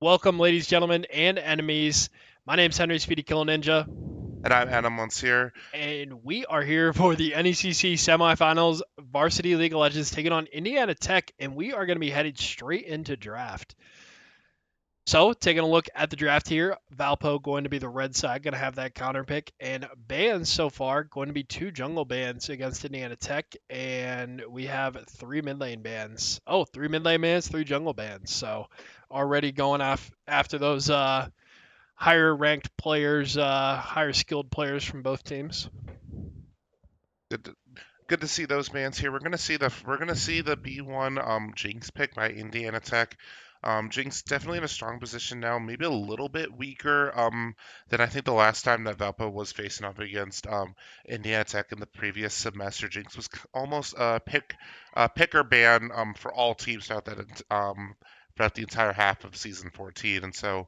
Welcome, ladies, gentlemen, and enemies. My name's Henry Speedy Kill Ninja, And I'm Anna Monsieur. and we are here for the NECC Semifinals. Varsity League of Legends taking on Indiana Tech, and we are going to be headed straight into draft. So, taking a look at the draft here, Valpo going to be the red side, going to have that counter pick, and bans so far going to be 2 jungle bans against Indiana Tech, and we have 3 mid lane bans. Oh, 3 mid lane bans, 3 jungle bans. So, already going off after those higher ranked players, higher skilled players from both teams. Good to, good to see those bands here. We're gonna see the B1 Jinx pick by Indiana Tech. Jinx definitely in a strong position now, maybe a little bit weaker than I think the last time that Valpo was facing off against Indiana Tech in the previous semester. Jinx was almost a pick or ban for all teams throughout the entire half of season 14, and so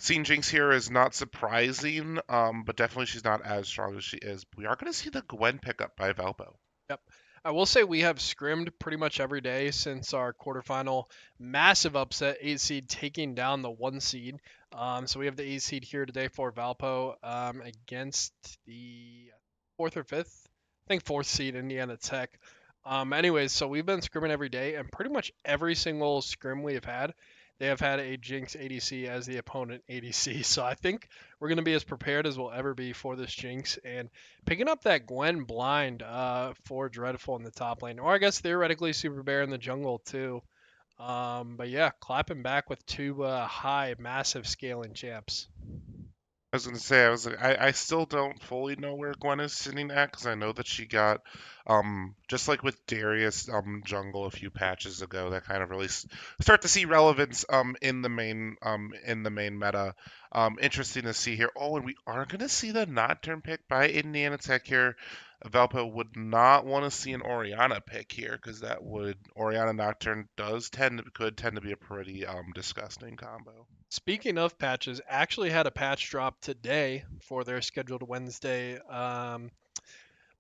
seeing Jinx here is not surprising, but definitely she's not as strong as she is. We are going to see the Gwen pickup by Valpo. Yep. I will say we have scrimmed pretty much every day since our quarterfinal massive upset, 8 seed taking down the 1 seed. So we have the 8 seed here today for Valpo against the 4th or 5th, I think 4th seed Indiana Tech. Anyways, so we've been scrimming every day, and pretty much every single scrim we have had, they have had a Jinx ADC as the opponent ADC. So I think we're going to be as prepared as we'll ever be for this Jinx. And picking up that Gwen blind for Dreadful in the top lane, or I guess theoretically Super Bear in the jungle too. But yeah, clapping back with 2 high, massive scaling champs. I was gonna say I still don't fully know where Gwen is sitting at because I know that she got just like with Darius jungle a few patches ago that kind of really start to see relevance in the main meta. Interesting to see here. Oh, and we are gonna see the Nocturne pick by Indiana Tech here. Valpo would not want to see an Oriana pick here because that would Oriana Nocturne could tend to be a pretty disgusting combo. Speaking of patches, actually had a patch drop today for their scheduled Wednesday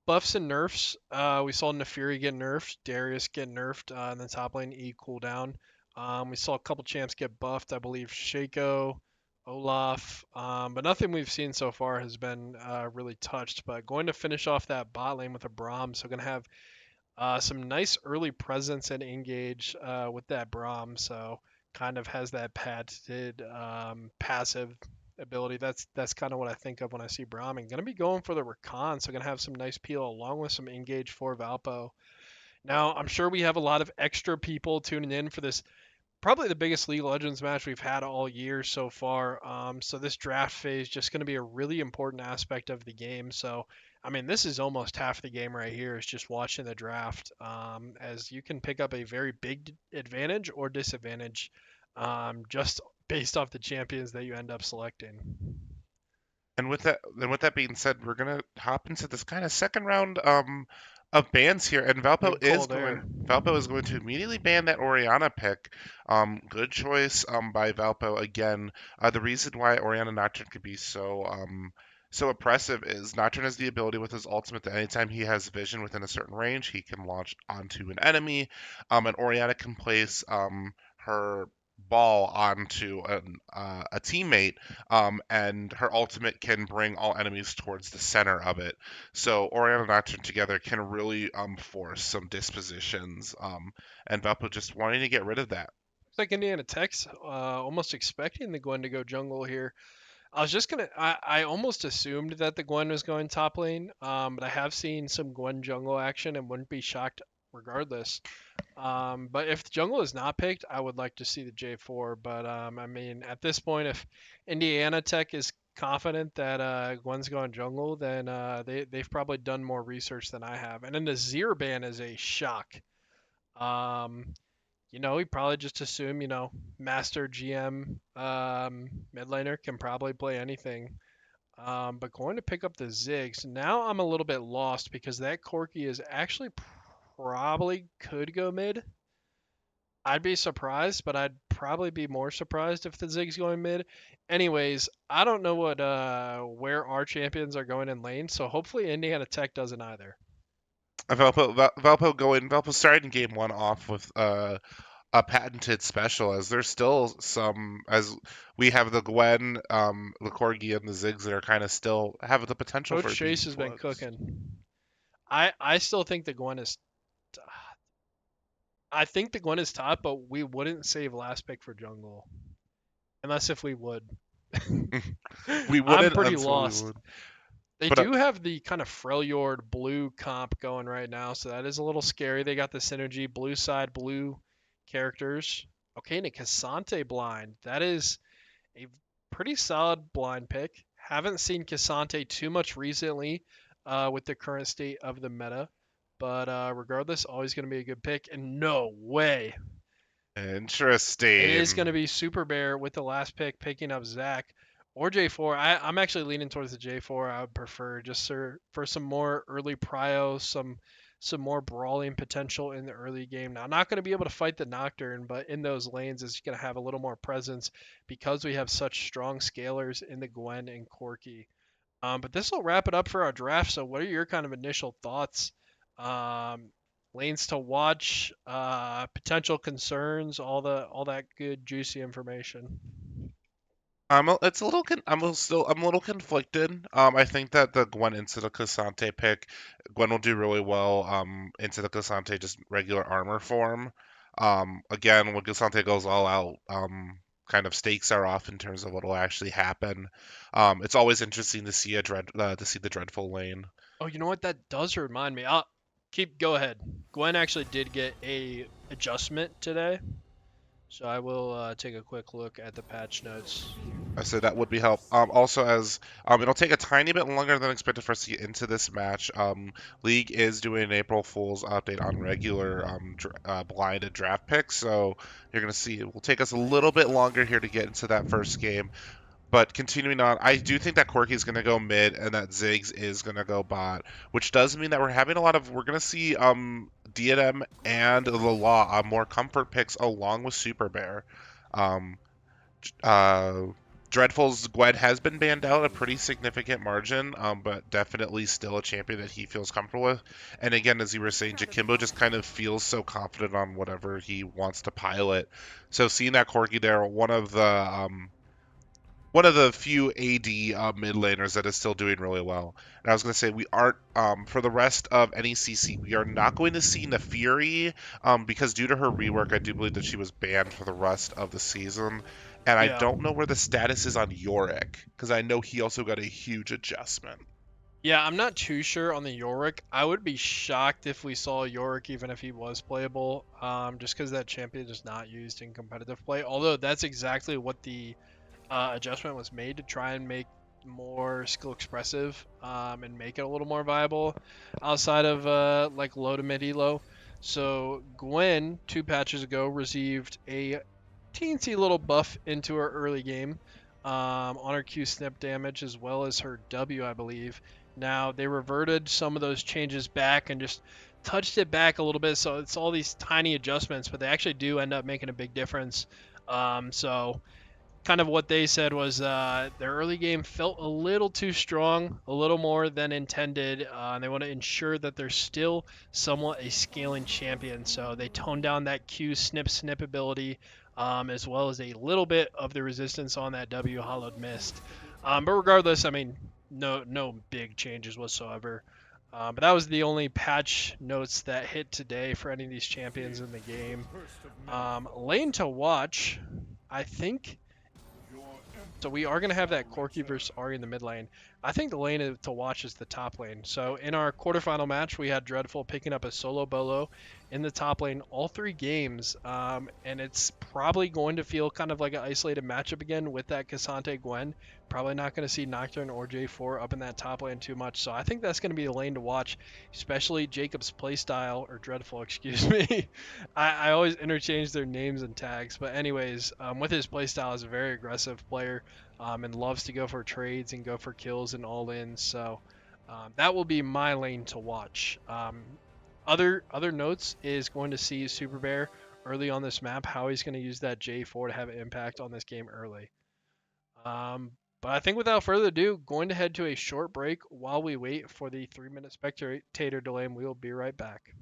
buffs and nerfs. We saw Nefiri get nerfed, Darius get nerfed in the top lane E cooldown. We saw a couple champs get buffed, I believe Shaco, Olaf, but nothing we've seen so far has been really touched. But going to finish off that bot lane with a Braum, so going to have some nice early presence and engage with that Braum. So kind of has that patented passive ability. That's kind of what I think of when I see Braum. And gonna be going for the Rakan, so gonna have some nice peel along with some engage for Valpo. Now I'm sure we have a lot of extra people tuning in for this, probably the biggest League of Legends match we've had all year so far. So this draft phase just going to be a really important aspect of the game. So I mean, this is almost half the game right here is just watching the draft, as you can pick up a very big advantage or disadvantage, just based off the champions that you end up selecting. And with that being said, we're gonna hop into this kind of second round of bans here, and Good call there. Valpo is going to immediately ban that Oriana pick. Good choice by Valpo again. The reason why Oriana Nocturne could be so oppressive is Nocturne has the ability with his ultimate that anytime he has vision within a certain range, he can launch onto an enemy, and Oriana can place her ball onto a teammate, and her ultimate can bring all enemies towards the center of it. So Oriana and Nocturne together can really force some dispositions, and Valpo just wanting to get rid of that. Looks like Indiana Tech's almost expecting the Gwen to go jungle here. I was just gonna. I almost assumed that the Gwen was going top lane, but I have seen some Gwen jungle action and wouldn't be shocked regardless. But if the jungle is not picked, I would like to see the J4. But I mean, at this point, if Indiana Tech is confident that Gwen's going jungle, then they've probably done more research than I have. And then the Zir ban is a shock. Um, we probably just assume, Master GM mid laner can probably play anything. But going to pick up the Ziggs, now I'm a little bit lost because that Corki is actually probably could go mid. I'd be surprised, but I'd probably be more surprised if the Ziggs going mid. Anyways, I don't know what where our champions are going in lane, so hopefully Indiana Tech doesn't either. Valpo starting game one off with a patented special, as there's still some, as we have the Gwen, the Corgi, and the Ziggs that are kind of still have the potential Coach for Chase being has been flips. cooking. I still think the Gwen is. I think the Gwen is top, but we wouldn't save last pick for jungle unless if we would. We I'm wouldn't pretty until we lost. would. They But do have the kind of Freljord blue comp going right now, so that is a little scary. They got the synergy, blue side, blue characters. Okay, and a Cassante blind. That is a pretty solid blind pick. Haven't seen Cassante too much recently with the current state of the meta, but regardless, always going to be a good pick. And no way it is going interesting. to be Super Bear with the last pick picking up Zach or J4. I'm actually leaning towards the J4. I would prefer just for some more early prio, some more brawling potential in the early game. Now, I'm not going to be able to fight the Nocturne, but in those lanes, it's going to have a little more presence because we have such strong scalers in the Gwen and Corki. But this will wrap it up for our draft. So, what are your kind of initial thoughts? Um, Lanes to watch, potential concerns, all that good juicy information. It's a little I'm a little conflicted. I think that the Gwen into the Cassante pick, Gwen will do really well into the Cassante just regular armor form. Again, when Cassante goes all out, kind of stakes are off in terms of what will actually happen. It's always interesting to see the dreadful lane. Oh, you know what? That does remind me. I'll go ahead. Gwen actually did get a adjustment today, so I will take a quick look at the patch notes. I said that would be help. Also, as it'll take a tiny bit longer than expected for us to get into this match. League is doing an April Fool's update on regular blinded draft picks, so you're gonna see it will take us a little bit longer here to get into that first game. But continuing on, I do think that Corki is gonna go mid and that Ziggs is gonna go bot, which does mean that we're gonna see DNM and the Law more comfort picks along with Super Bear. Um, uh, Dreadful's Gwed has been banned out a pretty significant margin, but definitely still a champion that he feels comfortable with. And again, as you were saying, Jakimbo just kind of feels so confident on whatever he wants to pilot. So seeing that Corki there, one of the few AD mid laners that is still doing really well. And I was going to say, we aren't, for the rest of NECC, we are not going to see Nefiri, because due to her rework, I do believe that she was banned for the rest of the season. And I Yeah. don't know where the status is on Yorick, because I know he also got a huge adjustment. Yeah, I'm not too sure on the Yorick. I would be shocked if we saw Yorick even if he was playable, just because that champion is not used in competitive play. Although that's exactly what the adjustment was made to try and make more skill expressive and make it a little more viable outside of like low to mid elo. So Gwen 2 patches ago received a teensy little buff into her early game on her Q snip damage as well as her W, I believe. Now they reverted some of those changes back and just touched it back a little bit. So it's all these tiny adjustments, but they actually do end up making a big difference. So kind of what they said was their early game felt a little too strong, a little more than intended, and they want to ensure that they're still somewhat a scaling champion. So they toned down that Q snip ability, as well as a little bit of the resistance on that W hollowed mist. But regardless, I mean, no big changes whatsoever. But that was the only patch notes that hit today for any of these champions in the game. Lane to watch, I think. So we are going to have that Corki versus Ari in the mid lane. I think the lane to watch is the top lane. So in our quarterfinal match, we had Dreadful picking up a solo bolo in the top lane all 3 games. And it's probably going to feel kind of like an isolated matchup again with that Cassante Gwen. Probably not going to see Nocturne or J4 up in that top lane too much. So I think that's going to be a lane to watch, especially Jacob's playstyle, or Dreadful, excuse me. I always interchange their names and tags. But anyways, with his playstyle as a very aggressive player, and loves to go for trades and go for kills and all in. So that will be my lane to watch. Other notes is going to see Super Bear early on this map, how he's going to use that J4 to have an impact on this game early. But I think without further ado, going to head to a short break while we wait for the 3-minute spectator delay, and we will be right back.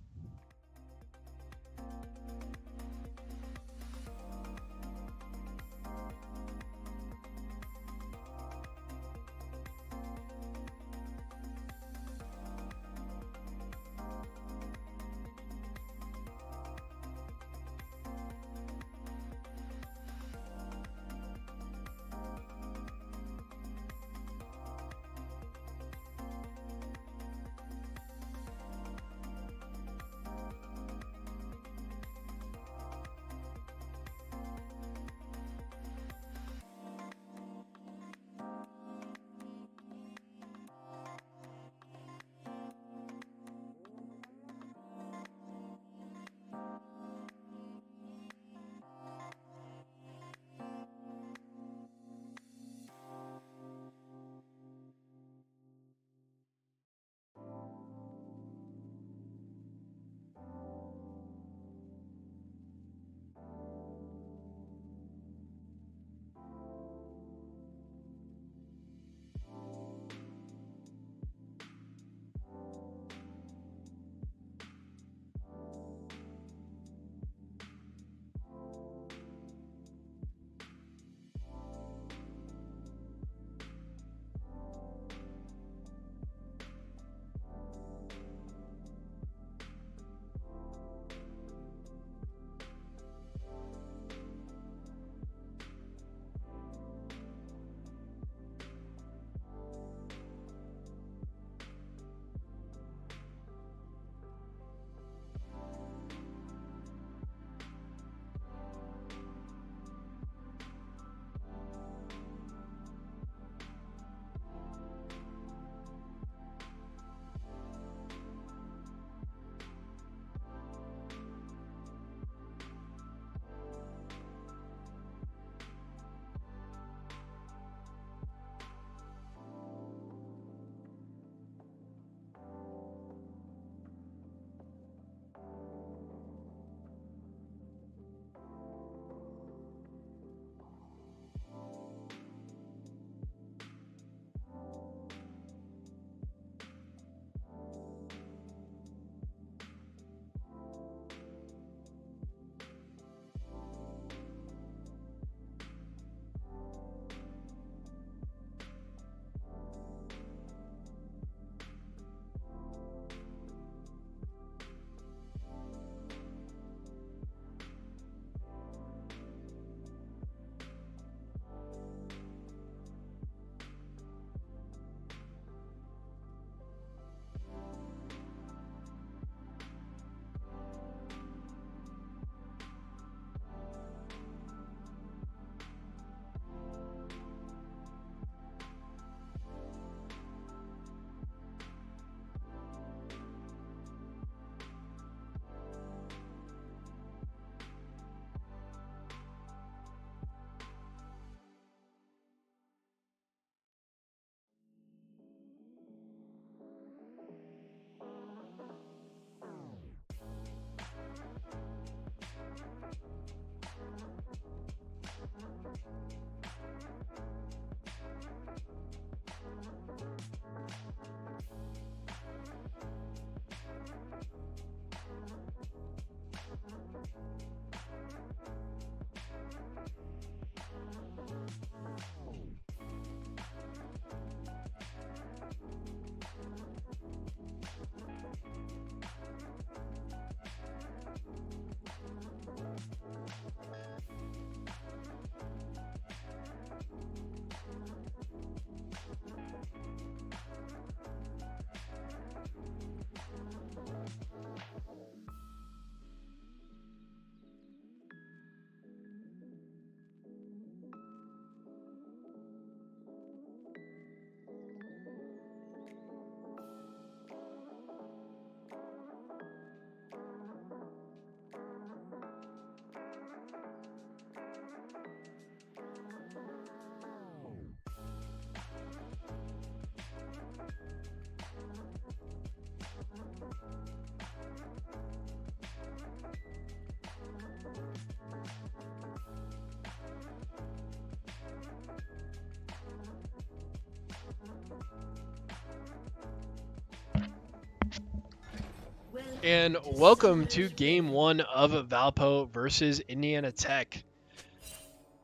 and welcome to game one of Valpo versus Indiana Tech.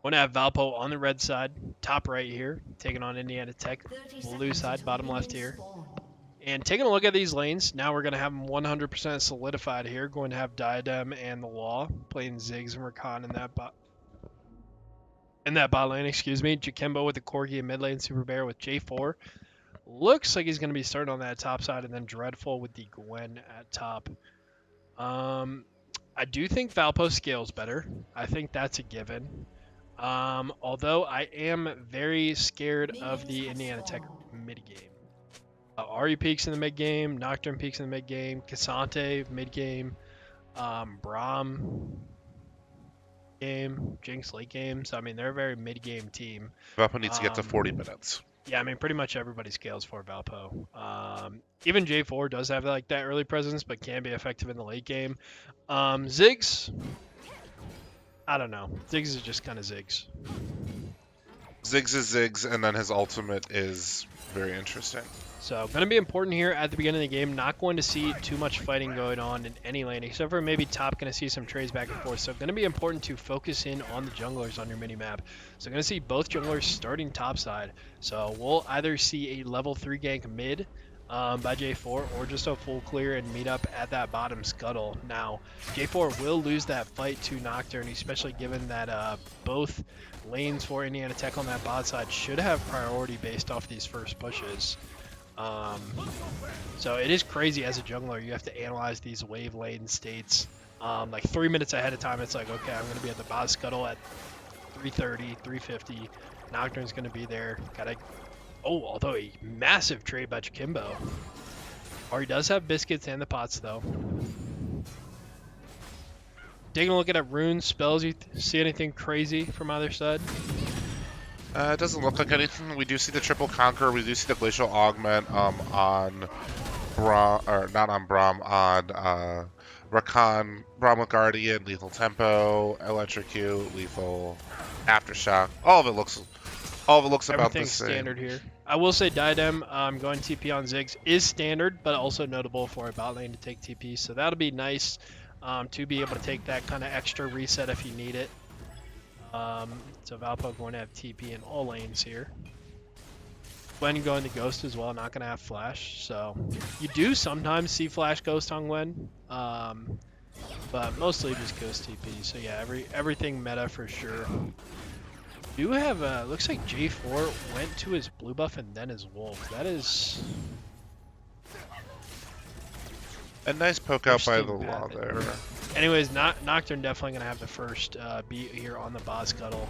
Want to have Valpo on the red side, top right here, taking on Indiana Tech, blue side, bottom left here. And taking a look at these lanes, now we're going to have them 100% solidified here. Going to have Diadem and the Law playing Ziggs and Rakan in that bot lane, excuse me. Jakimbo with the Corgi in mid lane, Super Bear with J4. Looks like he's going to be starting on that top side, and then Dreadful with the Gwen at top. I do think Valpo scales better. I think that's a given. Although I am very scared of the Indiana Tech mid game. Ari peaks in the mid game, Nocturne peaks in the mid game, Cassante mid game, Braum game, Jinx late game. So I mean they're a very mid game team. Valpo needs to get to 40 minutes. Yeah, I mean pretty much everybody scales for Valpo. Even J4 does have like that early presence, but can be effective in the late game. Ziggs, I don't know. Ziggs is just kind of Ziggs. Ziggs is Ziggs, and then his ultimate is very interesting. So going to be important here at the beginning of the game. Not going to see too much fighting going on in any lane, except for maybe top. Going to see some trades back and forth. So going to be important to focus in on the junglers on your mini map. So going to see both junglers starting top side. So we'll either see a level 3 gank mid by J4 or just a full clear and meet up at that bottom scuttle. Now J4 will lose that fight to Nocturne, especially given that both lanes for Indiana Tech on that bot side should have priority based off these first pushes. So it is crazy as a jungler. You have to analyze these wave lane states like 3 minutes ahead of time. It's like, okay, I'm going to be at the bot scuttle at 330, 350. Nocturne's going to be there. Although a massive trade by Jakimbo. Or he does have biscuits and the pots though. Taking a look at runes, spells, you see anything crazy from either side? It doesn't look like anything. We do see the triple conquer. We do see the glacial augment on Braum, or not on Braum, on Rakan, Braum with Guardian, lethal tempo, electrocute, lethal aftershock. All of it looks about the same. Standard here. I will say Diadem going TP on Ziggs is standard, but also notable for a bot lane to take TP. So that'll be nice to be able to take that kind of extra reset if you need it. So Valpo going to have TP in all lanes here. Gwen going to Ghost as well, not going to have Flash. So you do sometimes see Flash Ghost on Gwen, but mostly just Ghost TP. So yeah, everything meta for sure. Do have looks like J4 went to his blue buff and then his wolf. That is a nice poke out by the Law there. Anyways, Nocturne definitely gonna have the first beat here on the bot scuttle.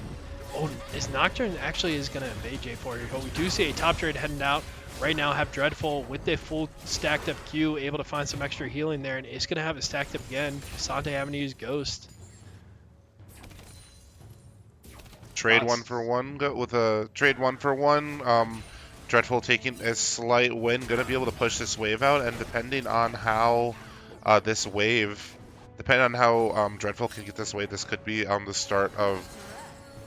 Oh, is Nocturne actually is gonna invade J4 here? But we do see a top trade heading out right now. Have Dreadful with the full stacked up Q, able to find some extra healing there, and it's gonna have it stacked up again. Sante having to use Ghost. Trade 1-for-1 with a trade 1-for-1. Dreadful taking a slight win, gonna be able to push this wave out, and depending on how Dreadful can get this wave, this could be the start of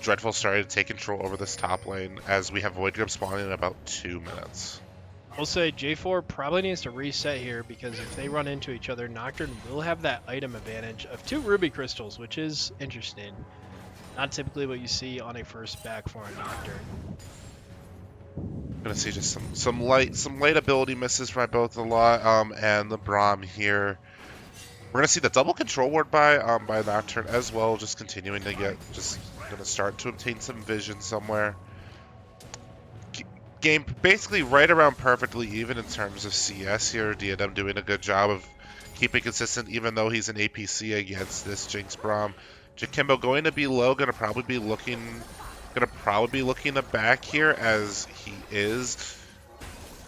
Dreadful starting to take control over this top lane, as we have Void Grip spawning in about 2 minutes. We'll say J4 probably needs to reset here, because if they run into each other, Nocturne will have that item advantage of 2 Ruby Crystals, which is interesting. Not typically what you see on a first back for a Nocturne. Gonna see just some light ability misses by both the Law and the Braum here. We're gonna see the double control ward by Nocturne as well, just continuing to gonna start to obtain some vision somewhere. Game basically right around perfectly even in terms of CS here. Diadem doing a good job of keeping consistent, even though he's an APC against this Jinx Braum. Jakimbo going to be low, gonna probably be looking to back here, as he is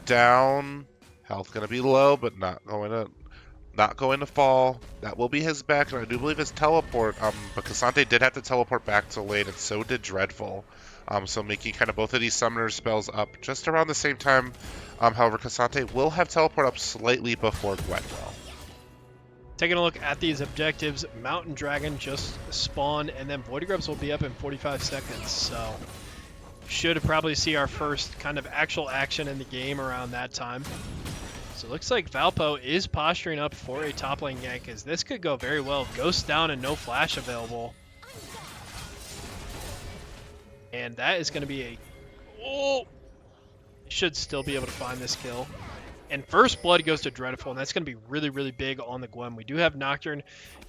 down. Health gonna be low, but not going to fall. That will be his back, and I do believe his teleport. But Cassante did have to teleport back to lane, and so did Dreadful. So making kind of both of these summoner spells up just around the same time. However, Cassante will have teleport up slightly before Gwen will. Taking a look at these objectives, Mountain Dragon just spawned, and then Void Grubs will be up in 45 seconds. So should probably see our first kind of actual action in the game around that time. So it looks like Valpo is posturing up for a top lane gank, as this could go very well. Ghost down and no flash available. And that is going to be a... Oh! Should still be able to find this kill. And first blood goes to Dreadful, and that's going to be really, really big on the Gwen. We do have Nocturne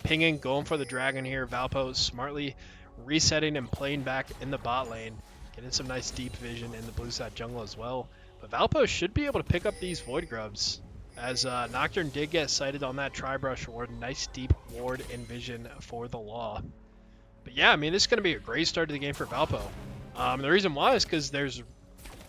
pinging, going for the dragon here. Valpo smartly resetting and playing back in the bot lane. Getting some nice deep vision in the blue side jungle as well. But Valpo should be able to pick up these Void Grubs, as Nocturne did get sighted on that Tri-Brush ward. Nice deep ward and vision for the Law. But yeah, I mean, this is going to be a great start to the game for Valpo. The reason why is because there's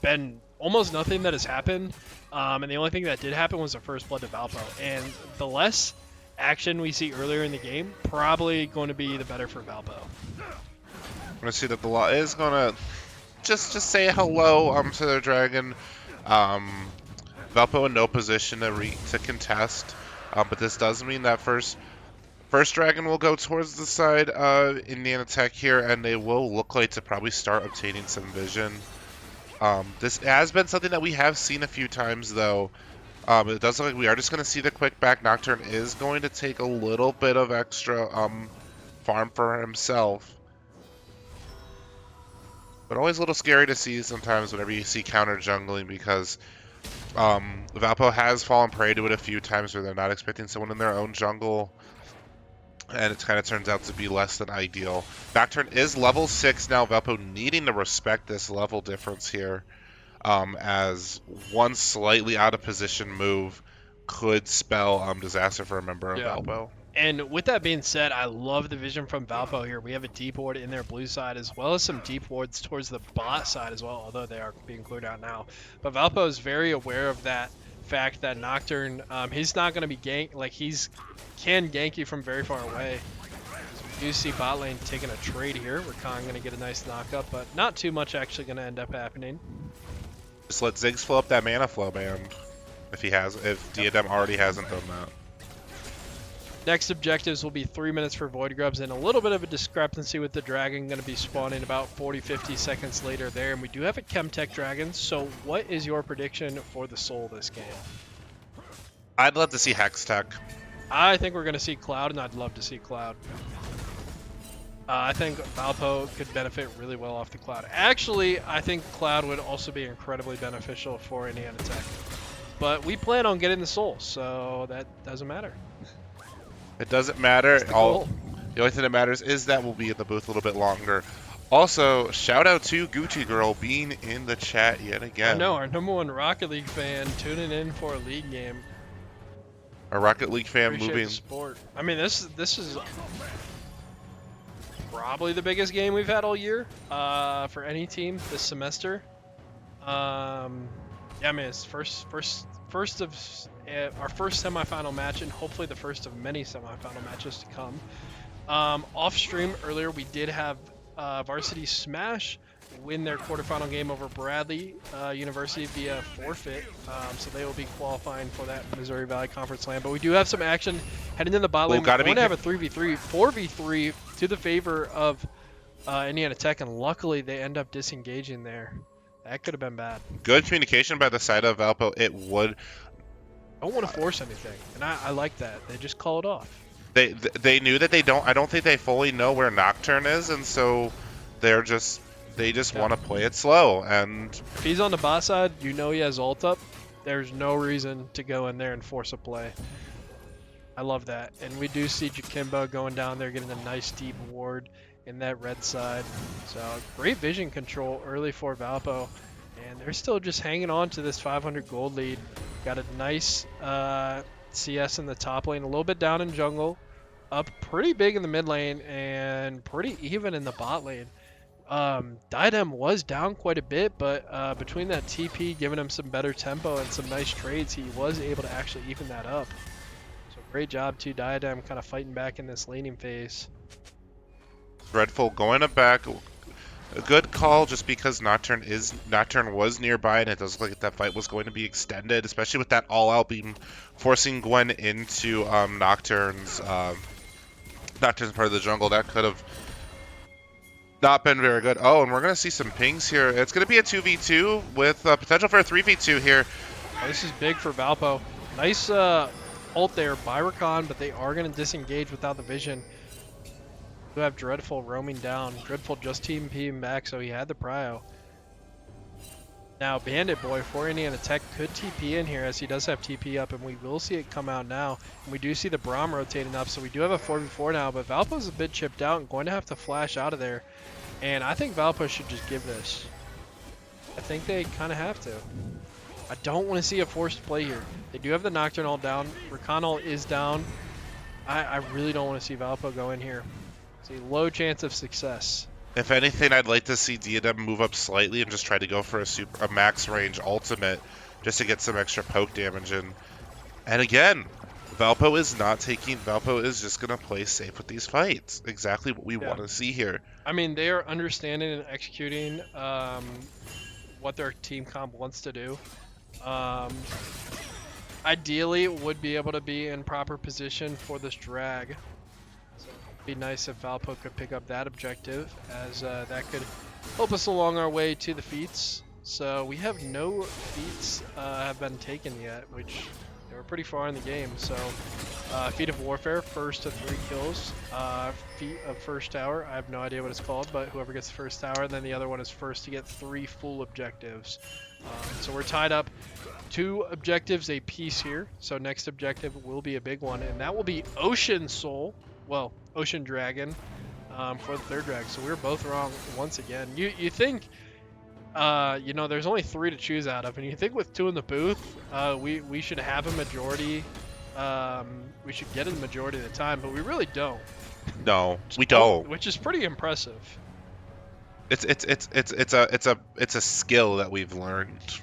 been almost nothing that has happened, and the only thing that did happen was the first blood to Valpo. And the less action we see earlier in the game, probably going to be the better for Valpo. I'm gonna see that the Law is gonna just say hello to their dragon. Valpo in no position to contest, but this does mean that first dragon will go towards the side of Indiana Tech here, and they will look like to probably start obtaining some vision. This has been something that we have seen a few times, though. It does look like we are just going to see the quick back. Nocturne is going to take a little bit of extra farm for himself. But always a little scary to see sometimes whenever you see counter jungling, because Valpo has fallen prey to it a few times where they're not expecting someone in their own jungle, and it kind of turns out to be less than ideal. Nocturne is level 6 now. Valpo needing to respect this level difference here, as one slightly out of position move could spell disaster for a member of Valpo. And with that being said, I love the vision from Valpo here. We have a deep ward in their blue side, as well as some deep wards towards the bot side as well, although they are being cleared out now. But Valpo is very aware of that fact that Nocturne, he's not going to be gank, like can gank you from very far away. So we do see bot lane taking a trade here. Rakan going to get a nice knock up, but not too much actually going to end up happening. Just let Ziggs flow up that mana flow, man. If Diadem already hasn't done that. Next objectives will be 3 minutes for Void Grubs, and a little bit of a discrepancy with the dragon going to be spawning about 40-50 seconds later there. And we do have a Chemtech dragon, so what is your prediction for the soul this game? I'd love to see Hextech. I think we're going to see Cloud, and I'd love to see Cloud. I think Valpo could benefit really well off the Cloud. Actually, I think Cloud would also be incredibly beneficial for Indiana Tech. But we plan on getting the soul, so that doesn't matter. It doesn't matter. The only thing that matters is that we'll be at the booth a little bit longer. Also, shout out to Gucci Girl being in the chat yet again. I know, our #1 Rocket League fan tuning in for a league game. A Rocket League fan Appreciate moving. The sport. I mean, this is probably the biggest game we've had all year for any team this semester. Yeah, I mean, it's first of our first semifinal match, and hopefully the first of many semifinal matches to come. Off stream earlier, we did have Varsity Smash win their quarterfinal game over Bradley University via forfeit, so they will be qualifying for that Missouri Valley Conference LAN. But we do have some action heading in the bot lane. We're going to have a 3v3, 4v3 to the favor of Indiana Tech, and luckily they end up disengaging there. That could have been bad. Good communication by the side of Valpo. It would. I don't want to force anything, and I like that. They just call it off. They knew that they don't. I don't think they fully know where Nocturne is, and so they just want to play it slow. And if he's on the bot side, you know he has ult up. There's no reason to go in there and force a play. I love that. And we do see Jakimbo going down there, getting a nice deep ward in that red side. So great vision control early for Valpo. And they're still just hanging on to this 500 gold lead. Got a nice CS in the top lane, a little bit down in jungle, up pretty big in the mid lane, and pretty even in the bot lane. Diadem was down quite a bit, but between that TP giving him some better tempo and some nice trades, he was able to actually even that up. So great job to Diadem, kind of fighting back in this laning phase. Dreadful going back. A good call, just because Nocturne was nearby, and it does look like that fight was going to be extended, especially with that all-out beam forcing Gwen into Nocturne's part of the jungle. That could have not been very good. Oh, and we're going to see some pings here. It's going to be a 2v2 with potential for a 3v2 here. Oh, this is big for Valpo. Nice ult there by Rakan, but they are going to disengage without the vision. You have Dreadful roaming down. Dreadful just TPing back, so he had the prio. Now, Bandit Boy for Indiana Tech could TP in here as he does have TP up, and we will see it come out now. And we do see the Braum rotating up, so we do have a 4v4 now, but Valpo's a bit chipped out and going to have to flash out of there. And I think Valpo should just give this. I think they kind of have to. I don't want to see a forced play here. They do have the Nocturne ult down. Rakan ult is down. I really don't want to see Valpo go in here. It's a low chance of success. If anything, I'd like to see Diadem move up slightly and just try to go for a max range ultimate just to get some extra poke damage in. And again, Valpo is just going to play safe with these fights. Exactly what we want to see here. I mean, they are understanding and executing what their team comp wants to do. Ideally, would be able to be in proper position for this drag. So it'd be nice if Valpo could pick up that objective, as that could help us along our way to the feats. So we have no feats have been taken yet, which they were pretty far in the game. So Feat of Warfare, first to 3 kills. Feat of First Tower, I have no idea what it's called, but whoever gets the first tower, and then the other one is first to get 3 full objectives. So we're tied up 2 objectives a piece here. So next objective will be a big one, and that will be Ocean Soul. Well, Ocean Dragon for the third drag. So we were both wrong once again. You think, you know, there's only 3 to choose out of, and you think with 2 in the booth, we should have a majority. We should get a majority of the time, but we really don't. No, we don't. Which is pretty impressive. It's a skill that we've learned.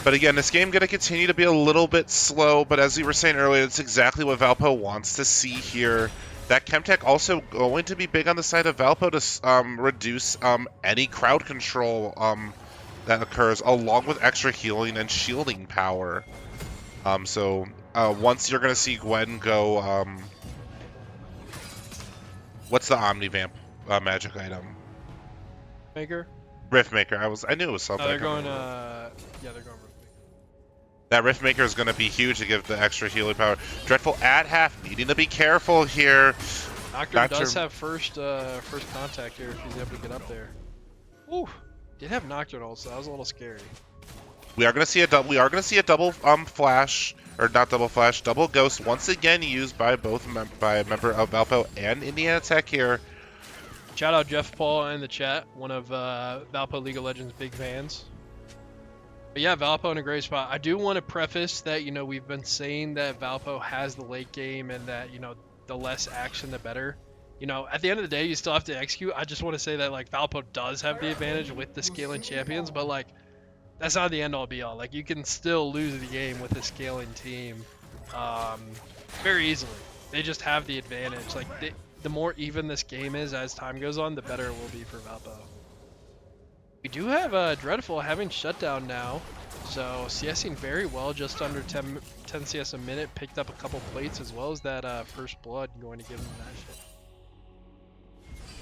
But again, this game going to continue to be a little bit slow, but as we were saying earlier, it's exactly what Valpo wants to see here. That Chemtech also going to be big on the side of Valpo to reduce any crowd control that occurs, along with extra healing and shielding power. So once you're going to see Gwen go, what's the Omnivamp magic item? Maker? Riftmaker. I knew it was something. They're going, yeah, they're going Riftmaker. That Riftmaker is going to be huge to give the extra healing power. Dreadful at half, needing to be careful here. Nocturne does have first contact here if he's able to get up there. Ooh, did have Nocturne also. That was a little scary. We are going to see a double flash, or not double flash, double ghost once again used by by a member of Valpo and Indiana Tech here. Shout out Jeff Paul in the chat, one of Valpo League of Legends big fans. But yeah, Valpo in a great spot. I do want to preface that, you know, we've been saying that Valpo has the late game and that, you know, the less action, the better. You know, at the end of the day, you still have to execute. I just want to say that, like, Valpo does have the advantage with the scaling champions, but, like, that's not the end-all be-all. Like, you can still lose the game with a scaling team very easily. They just have the advantage. Like, the more even this game is as time goes on, the better it will be for Valpo. We do have Dreadful having shutdown now, so CSing very well, just under 10 CS a minute, picked up a couple plates as well as that first blood going to give him that shit.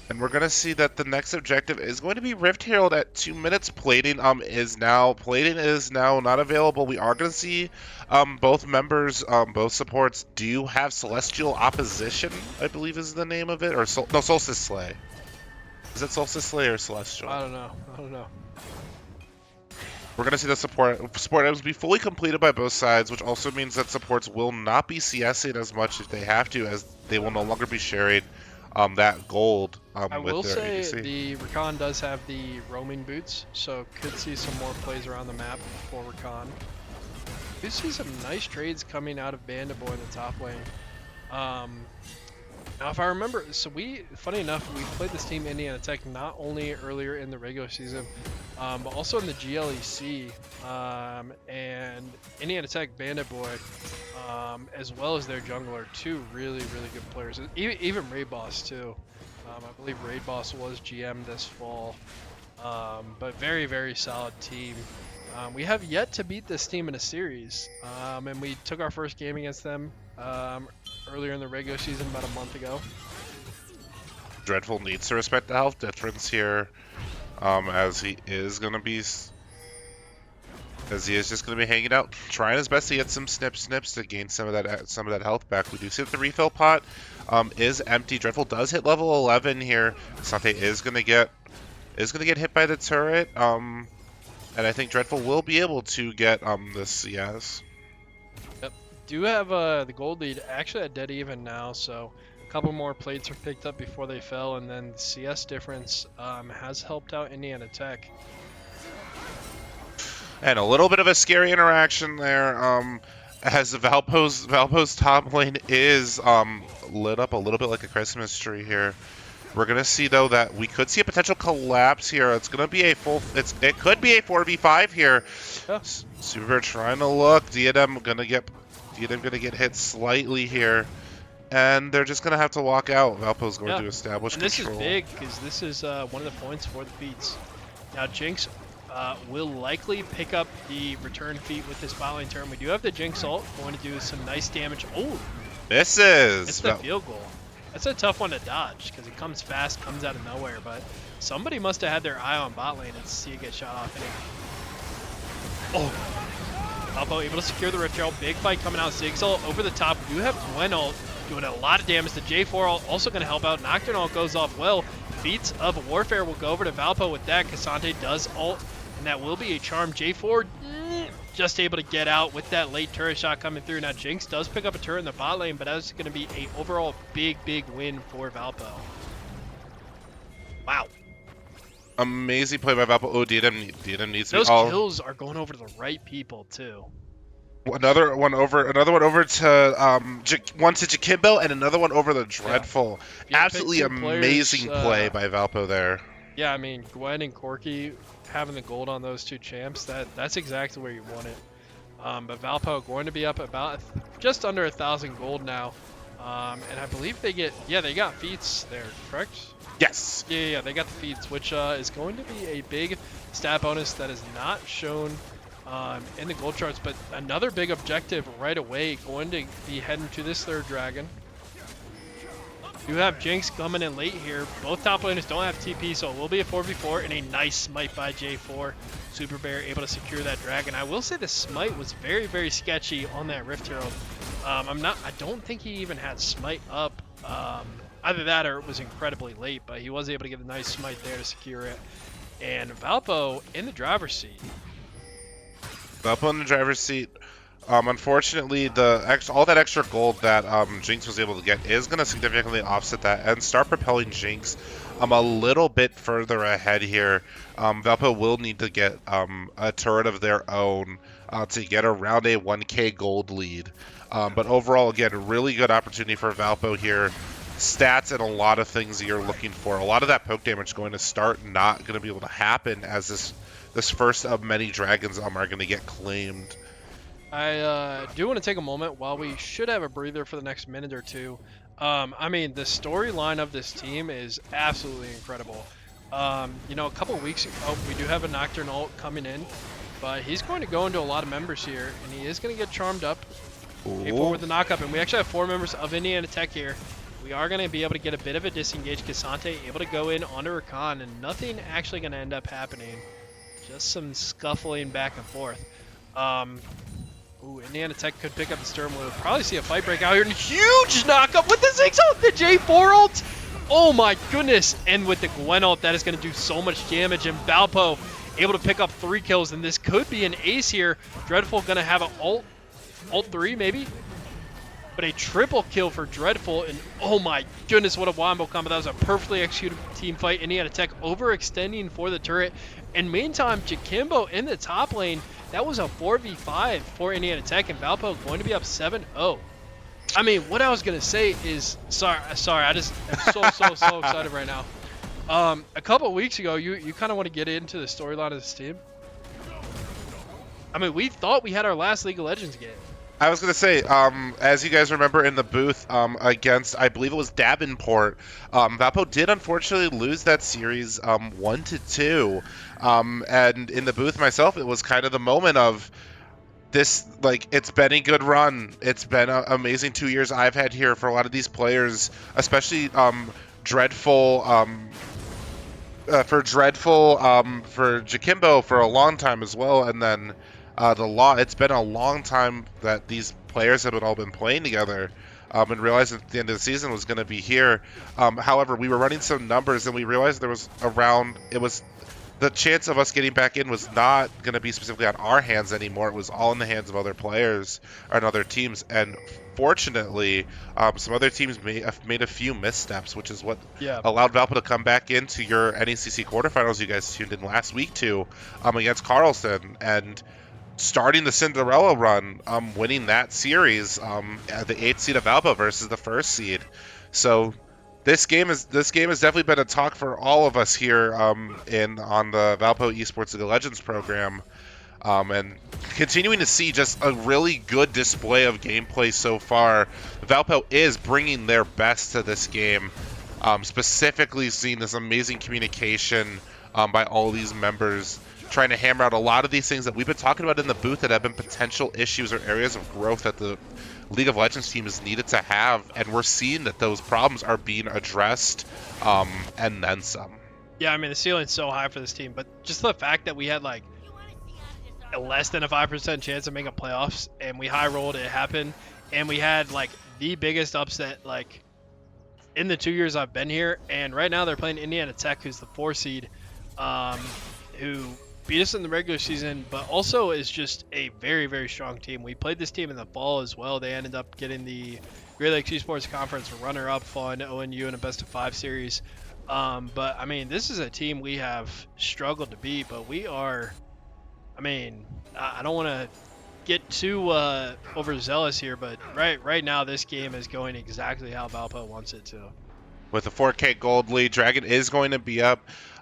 And we're going to see that the next objective is going to be Rift Herald at 2 minutes. Plating is now not available. We are going to see both members, both supports do have Celestial Opposition, I believe is the name of it, or Solstice Slay. Is it Solstice Slay or Celestial? I don't know. We're going to see the support items be fully completed by both sides, which also means that supports will not be CSing as much if they have to, as they will no longer be sharing that gold I with will their say ADC. the Rakan does have the roaming boots, so could see some more plays around the map for Rakan. You see some nice trades coming out of Bandit Boy in the top lane. Now, if I remember, so funny enough, we played this team Indiana Tech not only earlier in the regular season, but also in the GLEC, and Indiana Tech Bandit Boy, as well as their jungler, 2 really good players. Even Raid Boss too. I believe Raid Boss was GM this fall, but very solid team. We have yet to beat this team in a series, and we took our first game against them earlier in the regular season about a month ago. Dreadful needs to respect the health difference here, as he is going to be As he is just going to be hanging out, trying his best to get some snips to gain some of that health back. We do see that the refill pot is empty. Dreadful does hit level 11 here. Sante is going to get hit by the turret. And I think Dreadful will be able to get this CS. Yep. Do have the gold lead actually at dead even now, so a couple more plates are picked up before they fell, and then the CS difference has helped out Indiana Tech. And a little bit of a scary interaction there, as Valpo's top lane is lit up a little bit like a Christmas tree here. We're gonna see though that we could see a potential collapse here. It's gonna be a it could be a 4v5 here. Yeah. Super trying to look. Diadem gonna get hit slightly here. And they're just gonna have to walk out. Valpo's going to establish and control. This is big because this is one of the points for the feats. Now Jinx will likely pick up the return feat with this bot lane turn. We do have the Jinx ult going to do some nice damage. Oh, misses. it's the field goal. That's a tough one to dodge because it comes fast, comes out of nowhere. But somebody must have had their eye on bot lane and see it get shot off. Valpo able to secure the Rift Herald. Big fight coming out. Ziggs ult over the top. We do have Gwen ult doing a lot of damage. The J4 ult also going to help out. Nocturne ult goes off well. Feats of Warfare will go over to Valpo with that. Cassante does ult, and that will be a charm. J4 just able to get out with that late turret shot coming through. Now Jinx does pick up a turret in the bot lane, but that's going to be a overall big win for Valpo. Wow. Amazing play by Valpo. Oh, Diadem needs Those to be kills are going over to the right people too. Another one over to one to Jakimbo and another one over the Dreadful. Yeah. Absolutely amazing play by Valpo there. Yeah, I mean Gwen and Corki having the gold on those two champs, that's exactly where you want it. But Valpo going to be up about just under 1,000 gold now, and I believe they got feats there, correct? Yes. Yeah, they got the feats, which is going to be a big stat bonus that is not shown in the gold charts, but another big objective right away, going to be heading to this third dragon. You have Jinx coming in late here. Both top laners don't have TP, so it will be a 4v4 and a nice smite by J4. Super Bear able to secure that dragon. I will say the smite was very sketchy on that Rift Herald. I don't think he even had smite up. Either that or it was incredibly late, but he was able to get a nice smite there to secure it. And Valpo in the driver's seat. Valpo in the driver's seat. Unfortunately, all that extra gold that Jinx was able to get is going to significantly offset that and start propelling Jinx a little bit further ahead here. Valpo will need to get a turret of their own to get around a 1k gold lead. But overall, again, really good opportunity for Valpo here. Stats and a lot of things that you're looking for. A lot of that poke damage going to start not going to be able to happen as this first of many dragons are going to get claimed. I do want to take a moment while we should have a breather for the next minute or two. I mean, the storyline of this team is absolutely incredible. A couple of weeks ago, we do have a Nocturne ult coming in, but he's going to go into a lot of members here, and he is going to get charmed up. A4 with the knock-up, and we actually have 4 members of Indiana Tech here. We are going to be able to get a bit of a disengage. Cassante able to go in onto Rakan, and nothing actually going to end up happening. Just some scuffling back and forth. Indiana Tech could pick up the Sturm. We'll probably see a fight break out here. And huge knockup with the Ziggs ult, the J4 ult. Oh my goodness. And with the Gwen ult, that is going to do so much damage. And Valpo able to pick up 3 kills. And this could be an ace here. Dreadful going to have an ult 3 maybe. But a triple kill for Dreadful. And oh my goodness, what a wombo combo. That was a perfectly executed team fight. Indiana Tech overextending for the turret. And meantime, Jakimbo in the top lane. That was a 4v5 for Indiana Tech, and Valpo going to be up 7-0. I mean, what I was going to say is, sorry, I'm so excited right now. A couple of weeks ago, you kind of want to get into the storyline of this team. I mean, we thought we had our last League of Legends game. I was going to say, as you guys remember in the booth against, I believe it was Davenport, Valpo did unfortunately lose that series 1-2. And in the booth myself, it was kind of the moment of this, like, it's been a good run. It's been an amazing 2 years I've had here for a lot of these players, especially Dreadful, for Jakimbo for a long time as well. And then It's been a long time that these players have all been playing together, and realized that the end of the season was going to be here. However, we were running some numbers and we realized there was around it was the chance of us getting back in was not going to be specifically on our hands anymore. It was all in the hands of other players and other teams. And fortunately, some other teams have made a few missteps, which is what Yeah. allowed Valpo to come back into your NECC quarterfinals you guys tuned in last week to, against Carlson, and starting the Cinderella run, winning that series, the 8th seed of Valpo versus the 1st seed. So this game has definitely been a talk for all of us here, in on the Valpo Esports League of Legends program, and continuing to see just a really good display of gameplay so far. Valpo is bringing their best to this game, specifically seeing this amazing communication by all these members, trying to hammer out a lot of these things that we've been talking about in the booth that have been potential issues or areas of growth that the League of Legends team is needed to have, and we're seeing that those problems are being addressed, and then some. Yeah, I mean, the ceiling's so high for this team, but just the fact that we had like less than a 5% chance of making playoffs, and we high rolled, it happened, and we had like the biggest upset like in the 2 years I've been here. And right now they're playing Indiana Tech, who's the 4 seed, who beat us in the regular season, but also is just a very, very strong team. We played this team in the fall as well. They ended up getting the Great Lakes Esports Conference runner-up, fun ONU in a best-of-5 series. But I mean, this is a team we have struggled to beat, but we are. I mean, I don't want to get too overzealous here, but right now this game is going exactly how Valpo wants it to. With a 4K gold lead, Dragon is going to be up.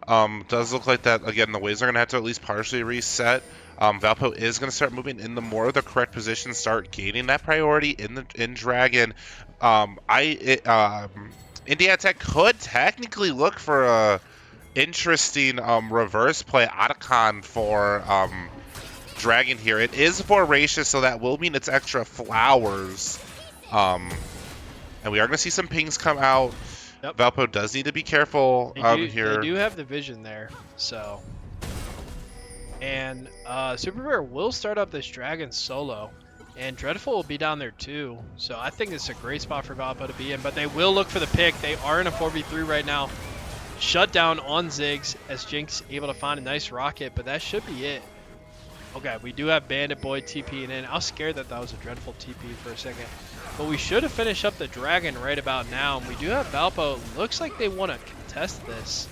Does look like that, again, the waves are going to have to at least partially reset. Valpo is going to start moving in the more the correct position, start gaining that priority in Dragon. Indiana Tech could technically look for a interesting reverse play Otacon for Dragon here. It is voracious, so that will mean it's extra flowers. And we are going to see some pings come out. Yep. Valpo does need to be careful here. They do have the vision there, so. And Super Bear will start up this Dragon solo, and Dreadful will be down there too. So I think it's a great spot for Valpo to be in, but they will look for the pick. They are in a 4v3 right now. Shut down on Ziggs as Jinx able to find a nice rocket, but that should be it. Okay, we do have Bandit Boy TPing in. I was scared that was a Dreadful TP for a second. But we should have finished up the Dragon right about now. And we do have Valpo. Looks like they want to contest this.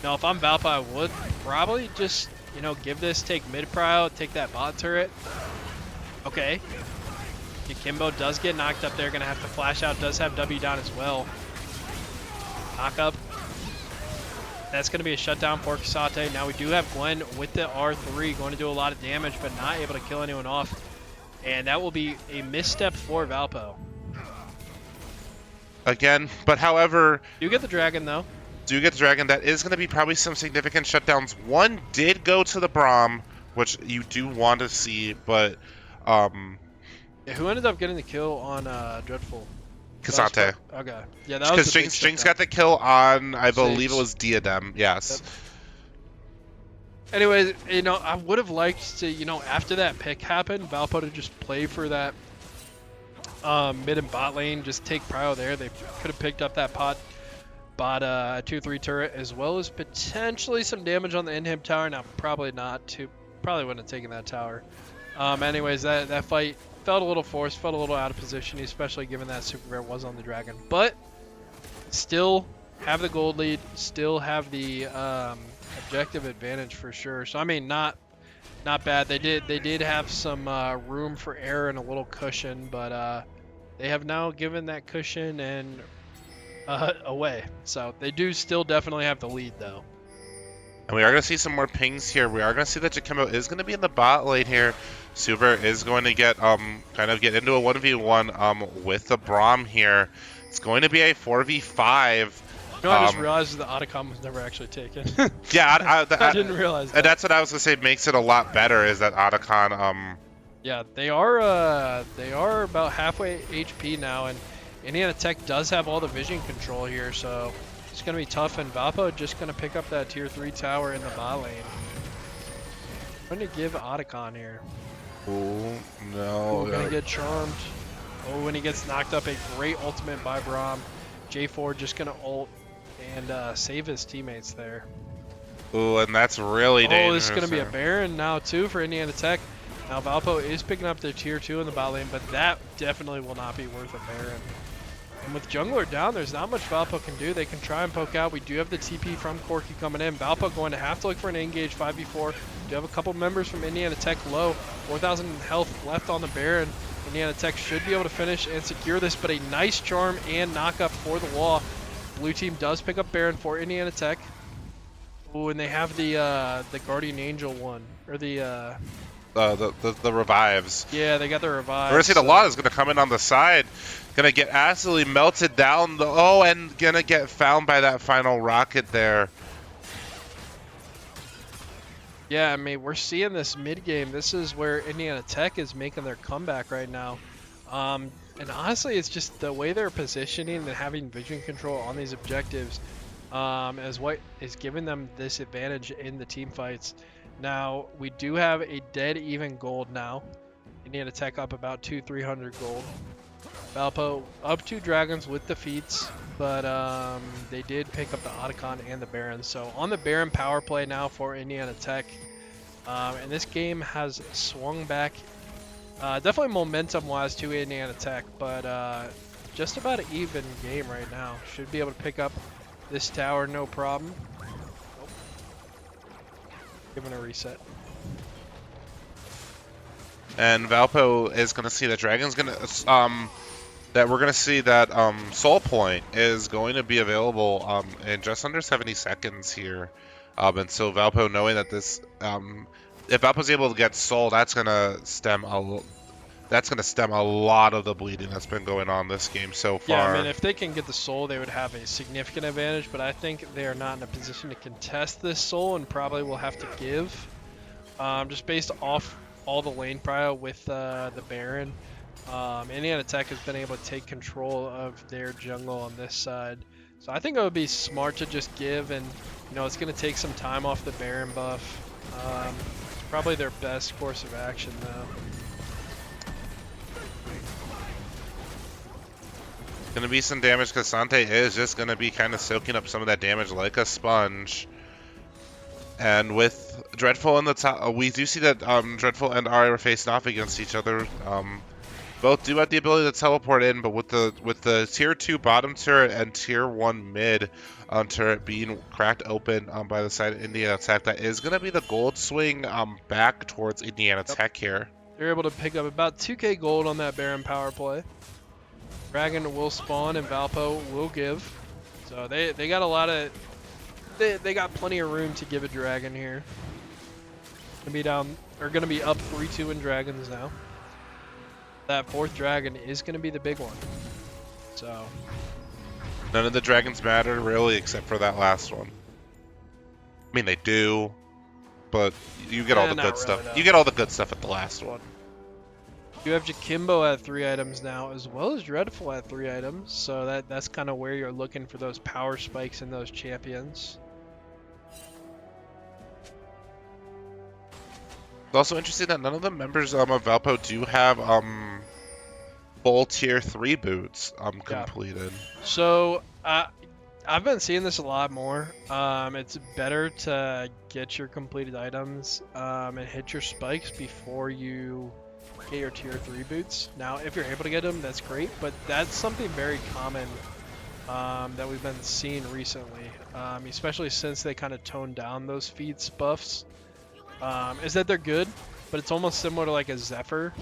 Now, if I'm Valpo, I would probably just, give this, take mid-prio, take that bot turret. Okay. Kimbo does get knocked up there. Going to have to flash out. Does have W down as well. Knock up. That's going to be a shutdown for Kasate. Now we do have Gwen with the R3 going to do a lot of damage, but not able to kill anyone off. And that will be a misstep for Valpo. Again, but however... You get the Dragon, though. Do get the Dragon. That is going to be probably some significant shutdowns. One did go to the Braum, which you do want to see, but... Yeah, who ended up getting the kill on Dreadful? Kasate. Okay. Yeah, that was because Jinx got the kill on, I believe it was Diadem. Yes. Yep. Anyways, I would have liked to, after that pick happened, Valpo to just play for that mid and bot lane, just take prio there. They could have picked up that bot 2-3 turret, as well as potentially some damage on the inhib tower. Now, probably not. Probably wouldn't have taken that tower. Anyways, that fight felt a little forced, felt a little out of position, especially given that Super Rare was on the Dragon. But still have the gold lead, still have the objective advantage for sure. So I mean, not bad. They did have some room for error and a little cushion, but they have now given that cushion and away. So they do still definitely have the lead though. And we are going to see some more pings here. We are going to see that Jakimbo is going to be in the bot lane here. Super is going to get kind of get into a 1v1 with the Braum here. It's going to be a 4v5. I just realized the Otacon was never actually taken. Yeah, I didn't realize that. And that's what I was going to say makes it a lot better, is that Otacon... Yeah, they are about halfway HP now, and Indiana Tech does have all the vision control here, so it's going to be tough, and Valpo just going to pick up that tier 3 tower in the bot lane. I'm going to give Otacon here. Oh, Ooh, no. gonna get charmed. Oh, and he gets knocked up. A great ultimate by Braum. J4 just gonna ult and save his teammates there. Ooh, and that's really Oh, this is dangerous gonna be a there. Baron now too for Indiana Tech. Now Valpo is picking up their tier 2 in the bot lane, but that definitely will not be worth a Baron. And with jungler down, there's not much Valpo can do. They can try and poke out. We do have the TP from Corki coming in. Valpo going to have to look for an engage 5v4. Do have a couple members from Indiana Tech low. 4,000 health left on the Baron. Indiana Tech should be able to finish and secure this, but a nice charm and knockup for the wall. Blue team does pick up Baron for Indiana Tech. Ooh, and they have the Guardian Angel one, or The revives. yeah, they got the We're revive. gonna see the So. lot is gonna come in on the side. Gonna get absolutely melted down. Oh, and gonna get found by that final rocket there. Yeah, I mean, we're seeing this mid game. This is where Indiana Tech is making their comeback right now. And honestly, it's just the way they're positioning and having vision control on these objectives is what is giving them this advantage in the team fights. Now, we do have a dead even gold now. Indiana Tech up about 300 gold. Valpo up 2 dragons with defeats, but they did pick up the Otacon and the Baron. So on the Baron power play now for Indiana Tech. And this game has swung back, definitely momentum-wise to Indiana Tech, but just about an even game right now. Should be able to pick up this tower, no problem. Oh. Giving a reset. And Valpo is gonna see that Dragon's gonna that we're gonna see that Soul Point is going to be available in just under 70 seconds here. And so Valpo knowing that this if Valpo's able to get Soul, that's gonna stem a lot of the bleeding that's been going on this game so far. Yeah, I mean, if they can get the soul, they would have a significant advantage, but I think they are not in a position to contest this soul and probably will have to give. Just based off all the lane prio with the Baron. Indiana Tech has been able to take control of their jungle on this side. So I think it would be smart to just give, and it's going to take some time off the Baron buff. It's probably their best course of action though. Gonna be some damage because Sante is just gonna be kind of soaking up some of that damage like a sponge. And with Dreadful in the top, we do see that Dreadful and Ari are facing off against each other. Both do have the ability to teleport in, but with the tier 2 bottom turret and tier 1 mid turret being cracked open by the side of Indiana Tech, that is going to be the gold swing back towards Indiana Tech here. They're able to pick up about 2k gold on that Baron power play. Dragon will spawn and Valpo will give. So they got a lot of... They got plenty of room to give a Dragon here. Gonna be up 3-2 in Dragons now. That 4th Dragon is gonna be the big one. So none of the dragons matter really except for that last one. I mean they do, but you get all the good stuff. Though. You get all the good stuff at the last one. You have Jakimbo at 3 items now, as well as Dreadful at 3 items. So that's kind of where you're looking for those power spikes in those champions. It's also interesting that none of the members of Valpo do have full tier 3 boots completed. So I've been seeing this a lot more. It's better to get your completed items and hit your spikes before you get your tier 3 boots. Now, if you're able to get them, that's great, but that's something very common that we've been seeing recently, especially since they kind of toned down those feats buffs. Is that they're good, but it's almost similar to like a Zephyr,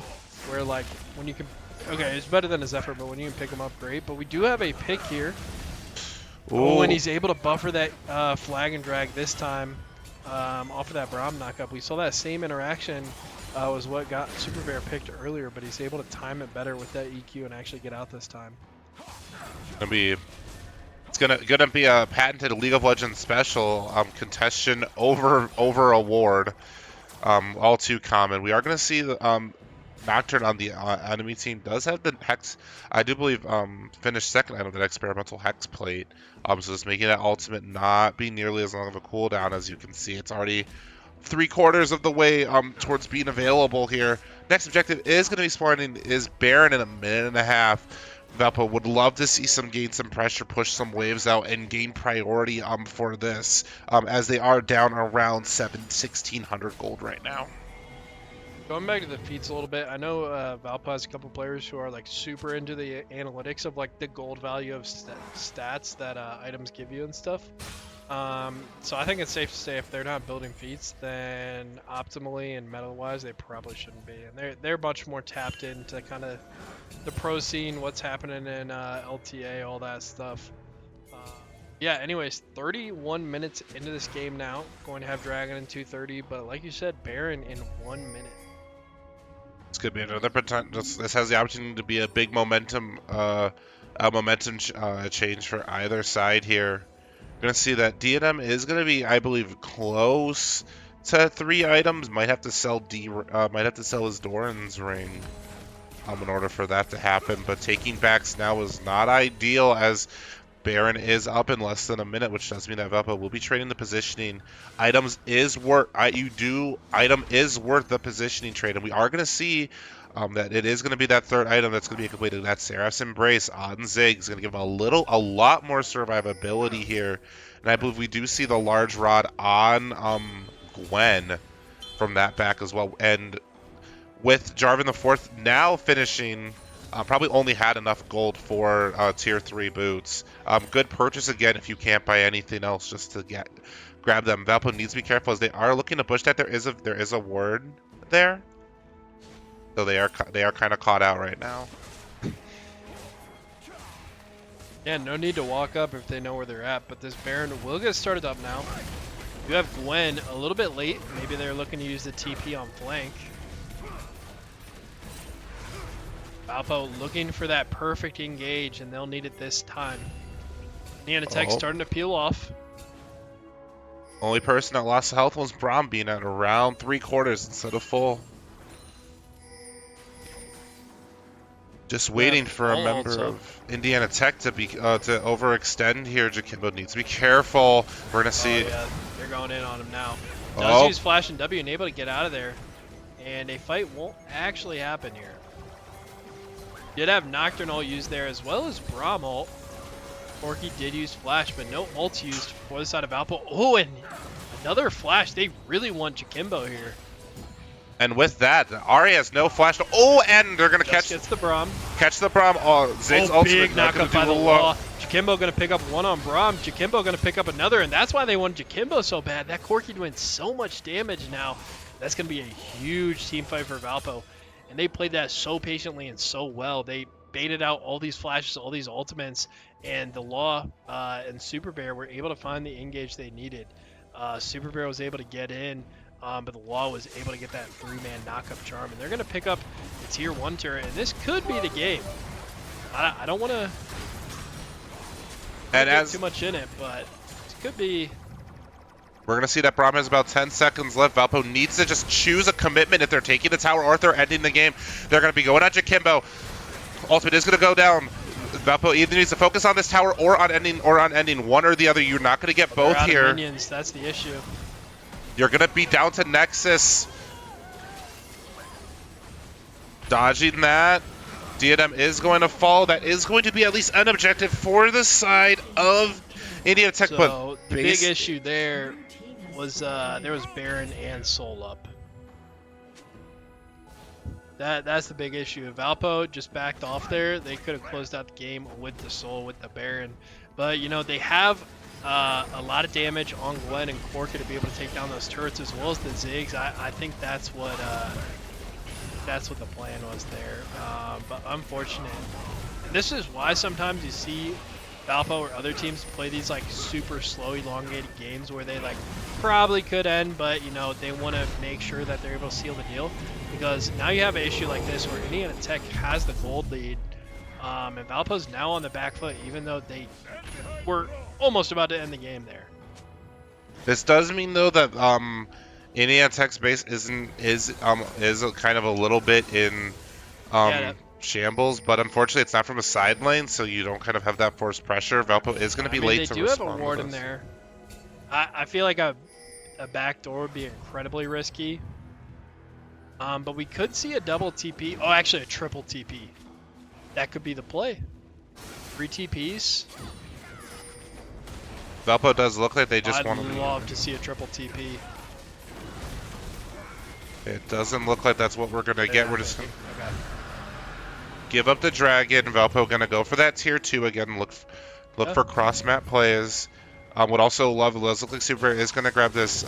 where like when you can, okay, it's better than a Zephyr, but when you can pick them up, great. But we do have a pick here. Oh, and he's able to buffer that flag and drag this time off of that Braum knockup. We saw that same interaction was what got Super Bear picked earlier, but he's able to time it better with that EQ and actually get out this time. It's gonna be a patented League of Legends special contestation over award, all too common. We are gonna see the Nocturne on the enemy team does have the Hex. I do believe finished second out of that experimental Hex plate. So it's making that ultimate not be nearly as long of a cooldown as you can see. It's already 3/4 of the way towards being available here. Next objective is going to be spawning is Baron in a minute and a half. Valpo would love to see some gain some pressure, push some waves out, and gain priority for this, as they are down around 1,600 gold right now. Going back to the feats a little bit, I know Valpo has a couple players who are like super into the analytics of like the gold value of stats that items give you and stuff. So I think it's safe to say if they're not building feats, then optimally and meta-wise, they probably shouldn't be. And they're much more tapped into kind of the pro scene, what's happening in LTA, all that stuff. Uh, yeah. Anyways, 31 minutes into this game now. Going to have Dragon in 2:30, but like you said, Baron in 1 minute. This could be another potential. This has the opportunity to be a big momentum, change for either side here. Gonna see that D&M is gonna be, I believe, close to 3 items. Might have to sell his Doran's ring, in order for that to happen. But taking backs now is not ideal, as Baron is up in less than a minute, which does mean that Valpo will be trading the positioning. Item is worth the positioning trade, and we are going to see that it is going to be that third item that's going to be completed. That Seraph's Embrace on Zig is going to give him a lot more survivability here, and I believe we do see the large rod on Gwen from that back as well, and with Jarvan the Fourth now finishing. Probably only had enough gold for tier 3 boots. Good purchase again if you can't buy anything else just to grab them. Valpo needs to be careful as they are looking to push that. There is a ward there, so they are kind of caught out right now. Yeah, no need to walk up if they know where they're at, but this Baron will get started up now. You have Gwen a little bit late. Maybe they're looking to use the TP on flank. Valpo looking for that perfect engage, and they'll need it this time. NECC starting to peel off. Only person that lost health was Braum, being at around 3/4 instead of full. Just waiting for a member of Indiana Tech to overextend here. Jakimbo needs to be careful. We're gonna see. Yeah, they're going in on him now. Does use Flash and W and able to get out of there, and a fight won't actually happen here. Did have Nocturne ult used there as well as Braum ult. Corki did use Flash, but no ults used for the side of Valpo. Oh, and another Flash. They really want Jakimbo here. And with that, Ari has no Flash. Oh, and they're going to gets the Braum. Catch the Braum. Oh, Zig's ultimate. Big knockup by the Law. Jakimbo going to pick up one on Braum. Jakimbo going to pick up another, and that's why they want Jakimbo so bad. That Corki doing so much damage now. That's going to be a huge team fight for Valpo. And they played that so patiently and so well. They baited out all these flashes, all these ultimates, and the Law and Super Bear were able to find the engage they needed. Super Bear was able to get in, but the Law was able to get that 3-man knockup charm. And they're going to pick up the tier 1 turret, and this could be the game. I don't want to get too much in it, but it could be. We're going to see that Braum has about 10 seconds left. Valpo needs to just choose a commitment if they're taking the tower or if they're ending the game. They're going to be going at Jakimbo. Ultimate is going to go down. Valpo either needs to focus on this tower or on ending one or the other. You're not going to get both here. Minions, that's the issue. You're going to be down to Nexus. Dodging that. D&M is going to fall. That is going to be at least an objective for the side of Indiana Tech. So but the big issue there was there was Baron and Soul up. That's the big issue. If Valpo just backed off there, they could have closed out the game with the Soul, with the Baron. But, you know, they have a lot of damage on Gwen and Corki to be able to take down those turrets as well as the Ziggs. I think that's what the plan was there. But unfortunate. And this is why sometimes you see Valpo or other teams play these like super slow, elongated games where they like probably could end, but you know they want to make sure that they're able to seal the deal, because now you have an issue like this where Indiana Tech has the gold lead, and Valpo's now on the back foot, even though they were almost about to end the game there. This does mean though that Indiana Tech's base is kind of a little bit in shambles, but unfortunately it's not from a side lane, so you don't kind of have that forced pressure. Valpo is going to be late to respond. They do have a ward in there. I feel like a a backdoor would be incredibly risky. But we could see a double TP. Oh, actually a triple TP. That could be the play. 3 TPs. Valpo does look like they just I'd want to love to see a triple TP. It doesn't look like that's what we're going to get. We're just going to Okay. give up the dragon. Valpo going to go for that tier 2 again. Look for cross map plays. Would also love, it does look like Super is going to grab this,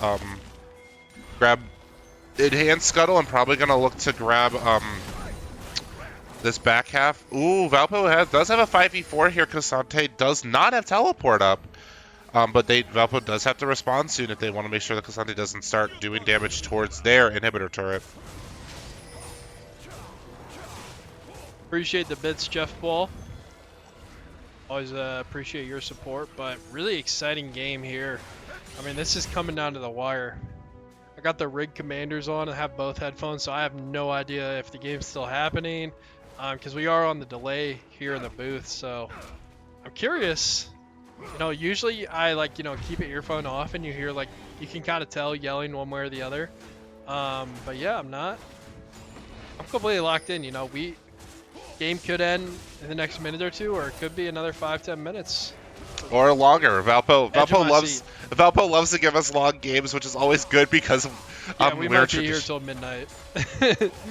grab enhanced scuttle and probably going to look to grab this back half. Ooh, Valpo does have a 5v4 here. Cassante does not have teleport up. But Valpo does have to respond soon if they want to make sure that Cassante doesn't start doing damage towards their inhibitor turret. Appreciate the bits, Jeff Paul. Always appreciate your support, but really exciting game here. I mean, this is coming down to the wire. I got the Rig Commanders on and have both headphones, so I have no idea if the game's still happening, because we are on the delay here in the booth, so I'm curious. You know, usually I keep an earphone off and you hear you can kind of tell yelling one way or the other. But yeah, I'm completely locked in. You know, game could end in the next minute or two, or it could be another 5-10 minutes. Or longer. Valpo loves to give us long games, which is always good because we might be here till midnight.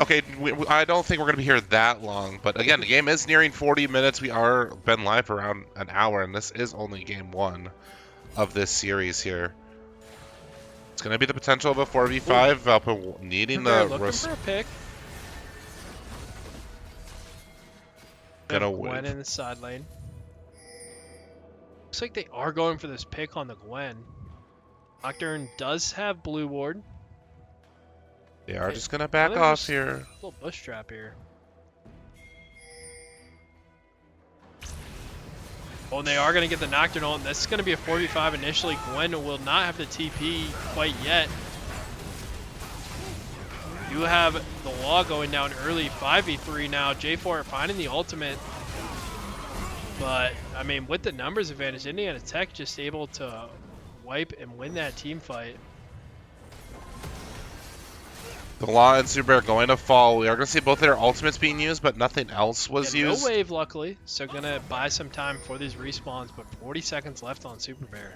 Okay, I don't think we're going to be here that long, but again, the game is nearing 40 minutes. We are been live for around an hour, and this is only game 1 of this series here. It's going to be the potential of a 4v5. Valpo needing the looking for a pick. Gonna Gwen in the side lane. Looks like they are going for this pick on the Gwen. Nocturne does have blue ward. They are just gonna back off here. Little bush trap here. Oh, and they are gonna get the Nocturne on. This is gonna be a 4v5 initially. Gwen will not have the TP quite yet. You have the Law going down early, 5v3 now. J4 finding the ultimate. But, I mean, with the numbers advantage, Indiana Tech just able to wipe and win that team fight. The Law and Super are going to fall. We are going to see both their ultimates being used, but nothing else was used. No wave, luckily, so going to buy some time for these respawns, but 40 seconds left on Super Bear.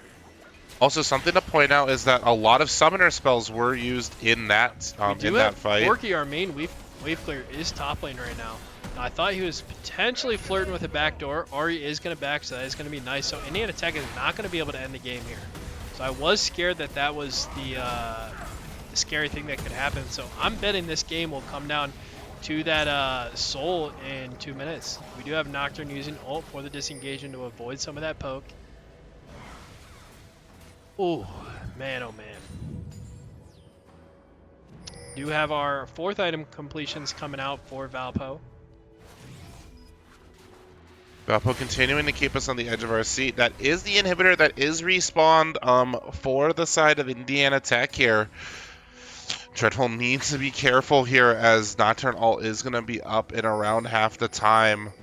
Also, something to point out is that a lot of summoner spells were used in that fight. Forky, our main wave clear, is top lane right now. I thought he was potentially flirting with a backdoor. Ari is going to back, so that is going to be nice. So Indiana Tech is not going to be able to end the game here. So I was scared that was the scary thing that could happen. So I'm betting this game will come down to that soul in 2 minutes. We do have Nocturne using ult for the disengagement to avoid some of that poke. Oh, man, oh, man. Do have our 4th item completions coming out for Valpo. Valpo continuing to keep us on the edge of our seat. That is the inhibitor that is respawned for the side of Indiana Tech here. Dreadful needs to be careful here as Nocturne ult is going to be up in around half the time.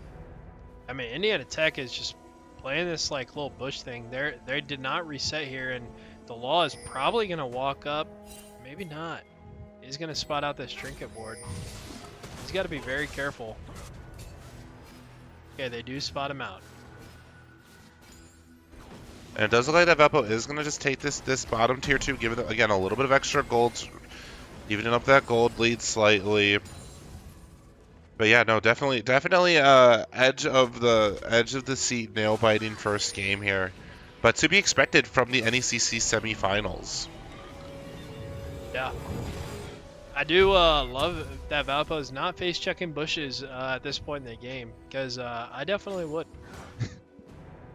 I mean, Indiana Tech is just playing this little bush thing. They did not reset here, and the Law is probably going to walk up. Maybe not. He's going to spot out this trinket board. He's got to be very careful. Okay, they do spot him out. And it does look like that Valpo is going to just take this bottom tier 2, give it, again, a little bit of extra gold, evening up that gold lead slightly. But yeah, no, definitely edge of the seat, nail biting first game here, but to be expected from the NECC semifinals. Yeah, I do love that Valpo is not face checking bushes at this point in the game, because I definitely would.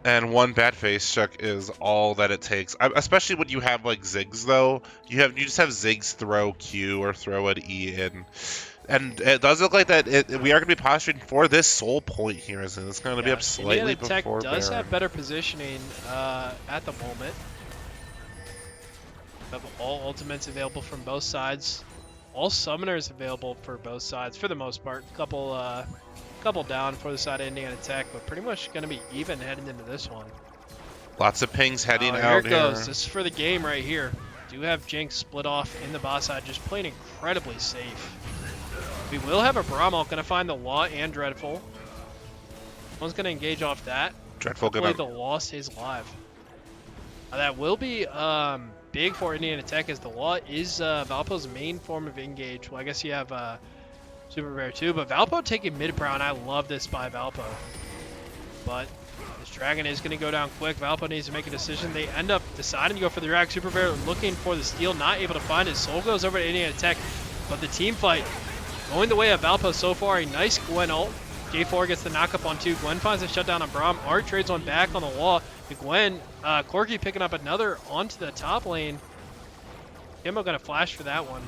And one bad face check is all that it takes, especially when you have Ziggs though. You just have Ziggs throw Q or throw an E in. And it does look like that we are going to be posturing for this soul point here. So it's going to be up slightly before Tech does Baron. have better positioning at the moment. We have all ultimates available from both sides. All summoners available for both sides for the most part. Couple down for the side of Indiana Tech, but pretty much going to be even heading into this one. Lots of pings heading out here. Here it goes. This is for the game right here. Do have Jinx split off in the bot side, just playing incredibly safe. We will have a Bramall, gonna find the Law and Dreadful. One's gonna engage off that. Dreadful Hopefully gonna. the Law stays alive. That will be big for Indiana Tech, as the Law is Valpo's main form of engage. Well, I guess you have Super Bear too, but Valpo taking mid brow, and I love this by Valpo. But this Dragon is going to go down quick. Valpo needs to make a decision. They end up deciding to go for the drag. Super Bear looking for the steal, not able to find it. Soul goes over to Indiana Tech, but the team fight going the way of Valpo so far. A nice Gwen ult. J4 gets the knock up on 2. Gwen finds a shutdown on Braum. Art trades one back on the wall. The Gwen, Corki picking up another onto the top lane. Kimbo going to flash for that one.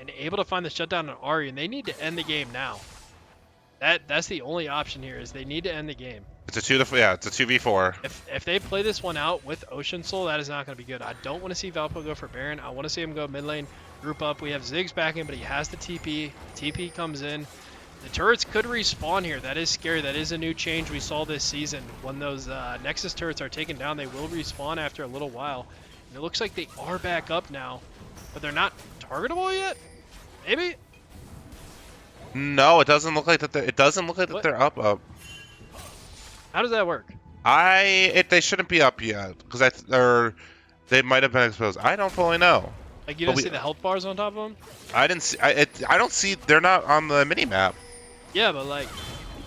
And able to find the shutdown on Ari, and they need to end the game now. That's the only option here, is they need to end the game. It's a 2v4. If they play this one out with Ocean Soul, that is not going to be good. I don't want to see Valpo go for Baron. I want to see him go mid lane, group up. We have Ziggs backing, but he has the TP. TP comes in. The turrets could respawn here. That is scary. That is a new change we saw this season. When those Nexus turrets are taken down, they will respawn after a little while. And it looks like they are back up now, but they're not targetable yet. Maybe. No, it doesn't look like that. It doesn't look like that they're up. How does that work? They shouldn't be up yet because they might have been exposed. I don't fully know. Like you don't see the health bars on top of them? I didn't see. I don't see. They're not on the mini map. Yeah, but like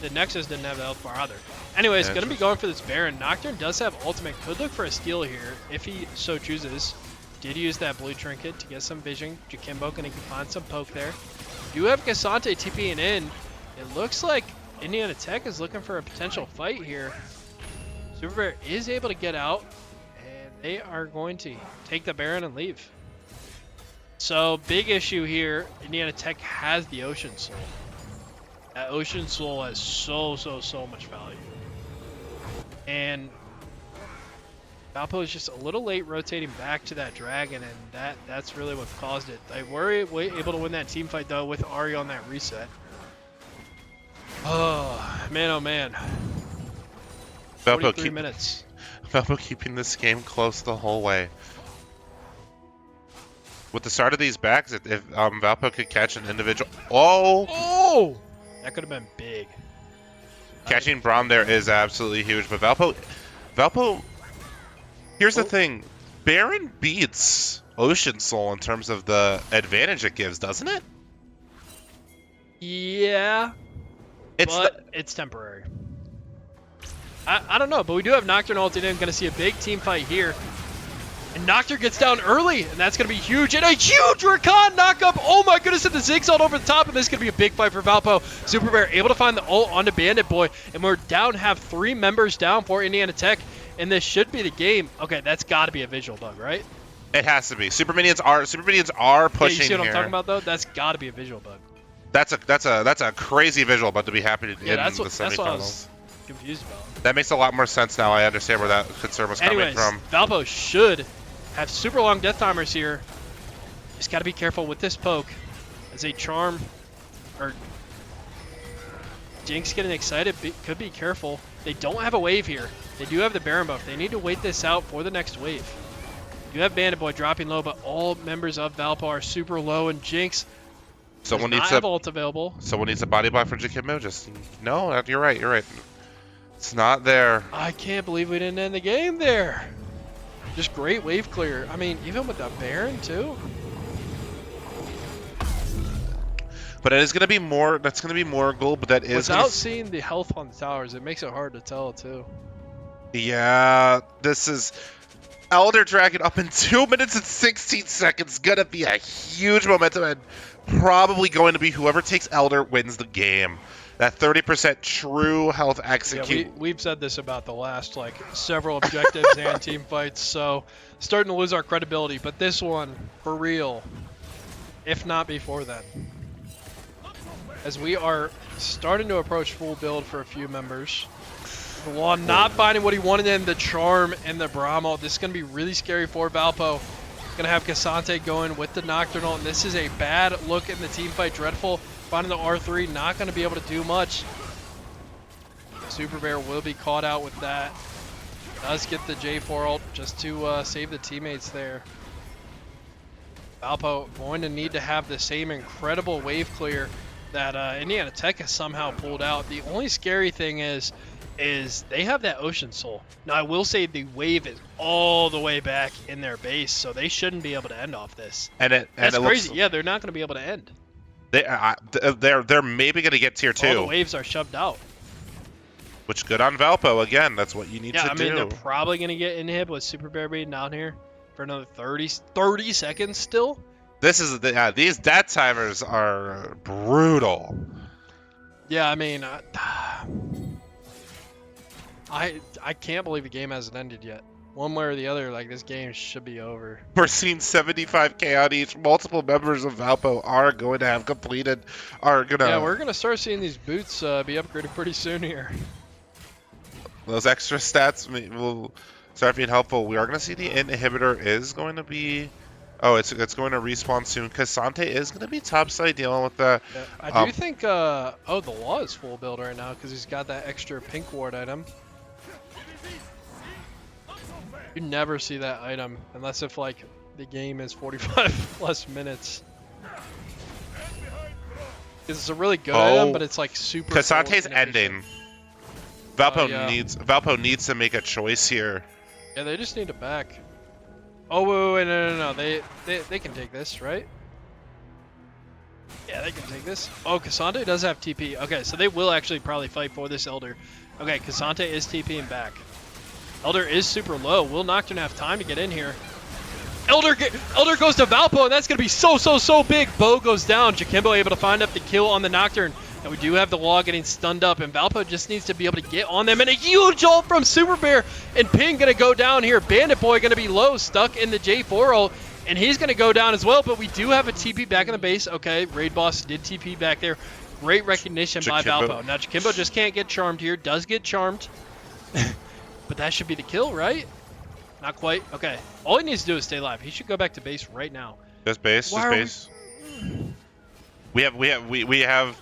the Nexus didn't have the health bar either. Anyways, gonna be going for this Baron. Nocturne does have ultimate. Could look for a steal here if he so chooses. Did use that blue trinket to get some vision. Jakimbo can find some poke there. You have Cassante TPing in. It looks like Indiana Tech is looking for a potential fight here. Super Bear is able to get out, and they are going to take the Baron and leave. So, big issue here. Indiana Tech has the Ocean Soul. That Ocean Soul has so much value. And Valpo is just a little late rotating back to that Dragon, and that's really what caused it. They were able to win that team fight, though, with Ari on that reset. Oh, man. Valpo 43 minutes. Valpo keeping this game close the whole way. With the start of these backs, if Valpo could catch an individual... Oh! That could have been big. Catching Braum there is absolutely huge, but Valpo... Here's the thing. Baron beats Ocean Soul in terms of the advantage it gives, doesn't it? Yeah. It's temporary. I don't know, but we do have Nocturne ulted in. Going to see a big team fight here. And Nocturne gets down early, and that's going to be huge. And a huge Rakan knock-up. Oh my goodness, and the Ziggs ult over the top, and this is going to be a big fight for Valpo. Super Bear able to find the ult onto Bandit Boy, and we're down, have 3 members down for Indiana Tech, and this should be the game. Okay, that's got to be a visual bug, right? It has to be. Super minions are pushing. You see what here. I'm talking about, though? That's got to be a visual bug. That's a crazy visual, but to be happy to in the semifinals. That's what I was confused about. That makes a lot more sense now. I understand where that concern was coming from. Valpo should have super long death timers here. Just got to be careful with this poke. As a charm, or Jinx getting excited, could be careful. They don't have a wave here. They do have the Baron buff. They need to wait this out for the next wave. You have Bandit Boy dropping low, but all members of Valpo are super low, and Jinx Someone does needs not have ult available. Someone needs a body block for Jakimbo. No, you're right. It's not there. I can't believe we didn't end the game there. Just great wave clear. I mean, even with the Baron too. But it is going to be more. That's going to be more gold. But that is without seeing the health on the towers. It makes it hard to tell too. Yeah, this is Elder Dragon up in 2 minutes and 16 seconds. Gonna be a huge momentum, and probably going to be whoever takes Elder wins the game. That 30% true health execute. Yeah, we've said this about the last several objectives and team fights, so starting to lose our credibility. But this one, for real, if not before then. As we are starting to approach full build for a few members. The Law not finding what he wanted in the Charm and the Bramall. This is going to be really scary for Valpo. Going to have Cassante going with the Nocturnal, and this is a bad look in the team fight. Dreadful finding the R3, not going to be able to do much. Super Bear will be caught out with that. Does get the J4 ult just to save the teammates there. Valpo going to need to have the same incredible wave clear that Indiana Tech has somehow pulled out. The only scary thing is they have that Ocean Soul. Now, I will say the wave is all the way back in their base, so they shouldn't be able to end off this. That's it crazy. looks Yeah, they're not going to be able to end. they're maybe going to get tier All the 2, waves are shoved out. which good on Valpo again. That's what you need Yeah, to I mean, do. they're probably going to get inhib with Super Bear being down here for another 30 seconds still. This is these death timers are brutal. Yeah, I mean, I can't believe the game hasn't ended yet. One way or the other, like, this game should be over. We're seeing 75k on each. Multiple members of Valpo are going to have completed. Yeah, we're gonna start seeing these boots be upgraded pretty soon here. Those extra stats will start being helpful. We are going to see the inhibitor is going to be. Oh, it's going to respawn soon. Cassante is going to be topside dealing with that. Yeah, I do think. Oh, the law is full build right now because he's got that extra pink ward item. You never see that item unless if like the game is 45 plus minutes. Because it's a really good item, but it's like super. Cassante's ending. Valpo yeah. Valpo needs to make a choice here. Yeah, they just need to back. Oh wait, no. They can take this, right? Yeah, they can take this. Oh, Cassante does have TP. Okay, so they will actually probably fight for this Elder. Okay, Cassante is TPing back. Elder is super low. Will Nocturne have time to get in here? Elder goes to Valpo, and that's going to be so big. Bo goes down. Jakimbo able to find up the kill on the Nocturne. And we do have the Law getting stunned up, and Valpo just needs to be able to get on them. And a huge ult from Super Bear, and Ping going to go down here. Bandit Boy going to be low, stuck in the J4 ult, and he's going to go down as well. But we do have a TP back in the base. Okay, Raid Boss did TP back there. Great recognition by Valpo. Now Jakimbo just can't get charmed here. Does get charmed. But that should be the kill, right? Not quite. Okay. All he needs to do is stay alive. He should go back to base right now. Just base. We have.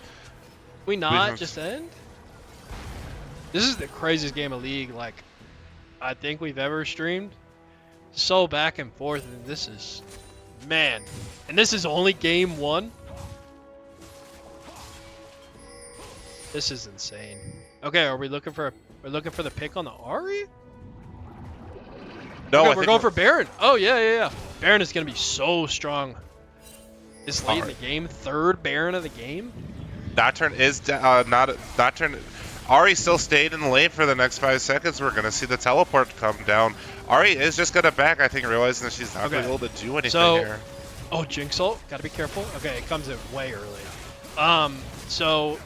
We not just end? This is the craziest game of League, like, I think we've ever streamed. So back and forth, and this is, man. And this is only game 1? This is insane. Okay, are we looking for the pick on the Ahri? No, okay, we're going for Baron. Oh yeah. Baron is gonna be so strong. This late in the game, 3rd Baron of the game. Nocturne is Nocturne. Ahri still stayed in the lane for the next 5 seconds. We're gonna see the teleport come down. Ahri is just gonna back, I think, realizing that she's not gonna be able to do anything here. Oh, Jinx ult, gotta be careful. Okay, it comes in way early. So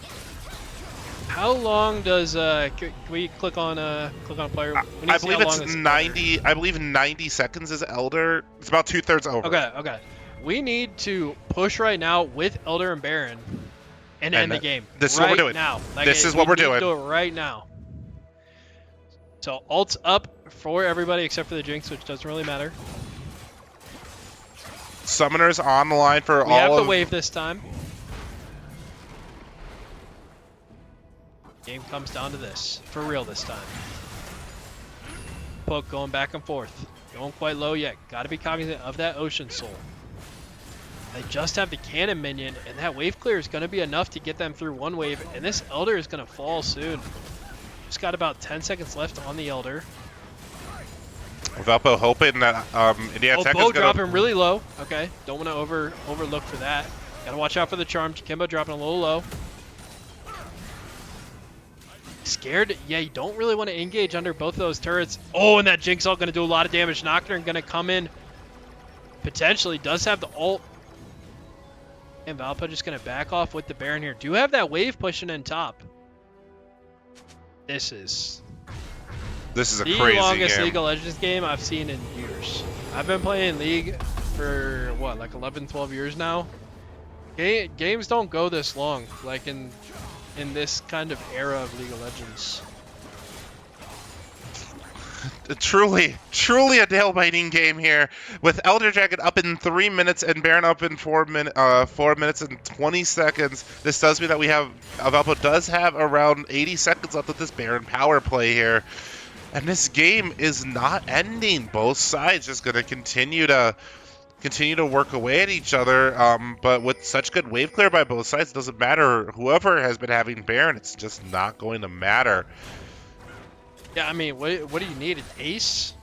how long does can we click on player? I believe it's 90. I believe 90 seconds is Elder. It's about 2/3 over. Okay. We need to push right now with Elder and Baron and end the game. This is what we're doing. Now. Like, this is what we're doing. Do it right now. So ult's up for everybody except for the Jinx, which doesn't really matter. Summoners on the line for we have the wave this time. Game comes down to this. For real this time. Poke going back and forth. Going quite low yet. Gotta be cognizant of that Ocean Soul. They just have the cannon minion, and that wave clear is going to be enough to get them through one wave, and this Elder is going to fall soon. Just got about 10 seconds left on the Elder. Valpo hoping that Indiana Tech is Bo dropping really low. Okay, don't want to overlook for that. Got to watch out for the charm. Kimbo dropping a little low. Scared? Yeah, you don't really want to engage under both of those turrets. Oh, and that Jinx ult going to do a lot of damage. Nocturne going to come in. Potentially does have the ult. And Valpo just going to back off with the Baron here. Do have that wave pushing in top. This is a crazy game. The longest League of Legends game I've seen in years. I've been playing League for, what, like 11, 12 years now? Games don't go this long, like in this kind of era of League of Legends. Truly a nail-biting game here, with Elder Dragon up in 3 minutes and Baron up in 4 minutes and 20 seconds. This does mean that Valpo does have around 80 seconds left of this Baron power play here. And this game is not ending. Both sides just going to continue to continue to work away at each other. But with such good wave clear by both sides, it doesn't matter. Whoever has been having Baron, it's just not going to matter. Yeah, I mean, what do you need? An ace?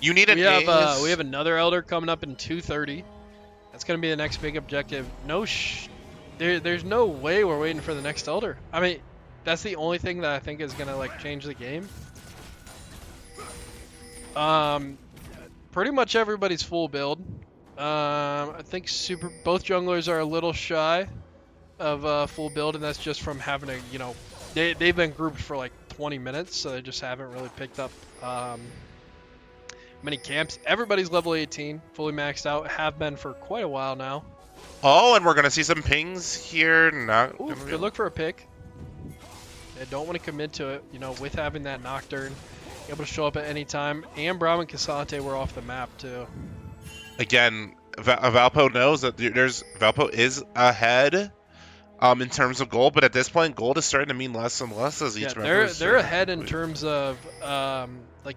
You need an ace. We have another Elder coming up in 2:30. That's gonna be the next big objective. There's no way we're waiting for the next Elder. I mean, that's the only thing that I think is gonna like change the game. Pretty much everybody's full build. I think both junglers are a little shy of full build, and that's just from having to, they've been grouped for like 20 minutes, so they just haven't really picked up many camps. Everybody's level 18, fully maxed out, have been for quite a while now. Oh, and we're gonna see some pings here. Not Ooh, good look for a pick. They don't want to commit to it, with having that Nocturne able to show up at any time. And Braum and Cassante were off the map too. Again, Valpo knows that Valpo is ahead in terms of gold, but at this point, gold is starting to mean less and less as each member. They're ahead in terms of like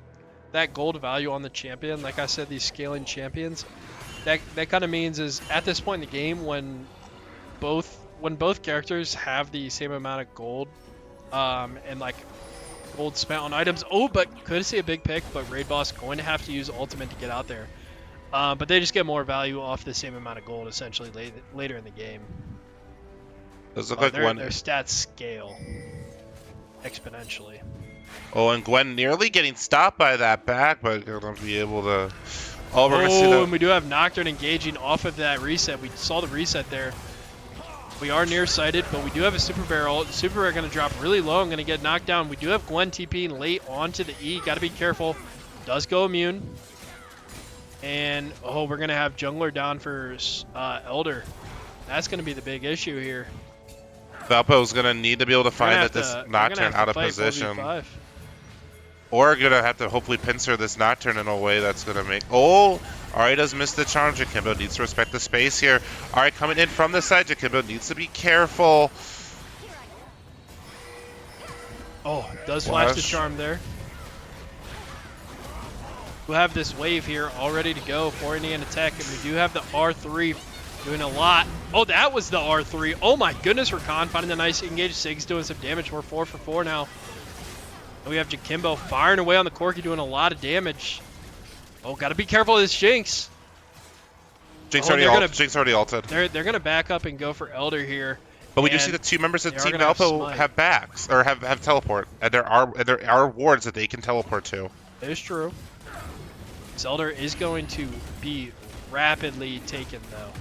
that gold value on the champion. Like I said, these scaling champions, that kind of means is at this point in the game when both characters have the same amount of gold, and like gold spent on items. Oh, but could see a big pick, but Raid Boss going to have to use ultimate to get out there. But they just get more value off the same amount of gold essentially later in the game. Those look like their stats scale exponentially. Oh, and Gwen nearly getting stopped by that back, but gonna be able to. Oh, we're gonna see that. And we do have Nocturne engaging off of that reset. We saw the reset there. We are nearsighted, but we do have a Super Barrel. Super Bear going to drop really low and going to get knocked down. We do have Gwen TPing late onto the E. Got to be careful. Does go immune. And, we're going to have Jungler down for Elder. That's going to be the big issue here. Valpo's going to need to be able to find this Nocturne out of position. 1v5. Or going to have to hopefully pincer this Nocturne in a way that's going to make... Oh! Ahri does miss the charm. Jakimbo needs to respect the space here. Ahri coming in from the side. Jakimbo needs to be careful. Oh, does flash the charm there. We'll have this wave here all ready to go for Indiana Tech, and we do have the R3 doing a lot. Oh, that was the R3. Oh my goodness, Rakan finding the nice engage. Sig's doing some damage. We're 4 for 4 now. And we have Jakimbo firing away on the Corki, doing a lot of damage. Oh, gotta be careful of this Jinx. Jinx already ulted. They're gonna back up and go for Elder here. But we do see the two members of Team Valpo have backs or have teleport, and there are wards that they can teleport to. It is true. Elder is going to be rapidly taken though.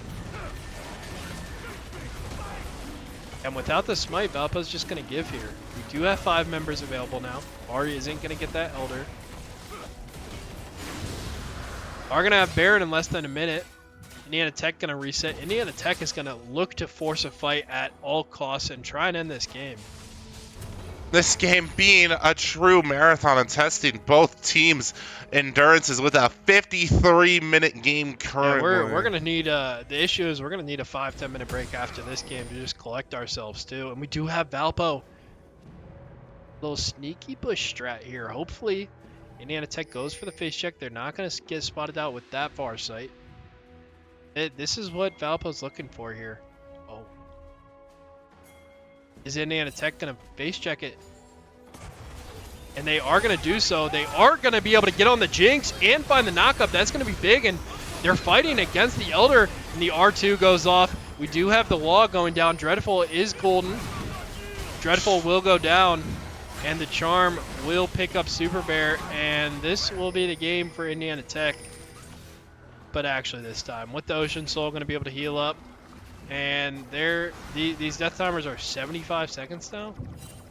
And without the smite, Valpo's just gonna give here. We do have 5 members available now. Ahri isn't gonna get that Elder. Are going to have Baron in less than a minute. Indiana Tech going to reset. Indiana Tech is going to look to force a fight at all costs and try and end this game. This game being a true marathon and testing both teams' endurances with a 53-minute game currently. Yeah, we're going to need, the issue is we're going to need a 5-10 minute break after this game to just collect ourselves too. And we do have Valpo. Little sneaky bush strat here. Hopefully Indiana Tech goes for the face check. They're not going to get spotted out with that far sight. This is what Valpo's looking for here. Oh. Is Indiana Tech going to face check it? And they are going to do so. They are going to be able to get on the Jinx and find the knockup. That's going to be big. And they're fighting against the Elder. And the R2 goes off. We do have the wall going down. Dreadful is golden. Dreadful will go down. And the charm will pick up Super Bear, and this will be the game for Indiana Tech. But actually this time, with the Ocean Soul going to be able to heal up. And these death timers are 75 seconds now.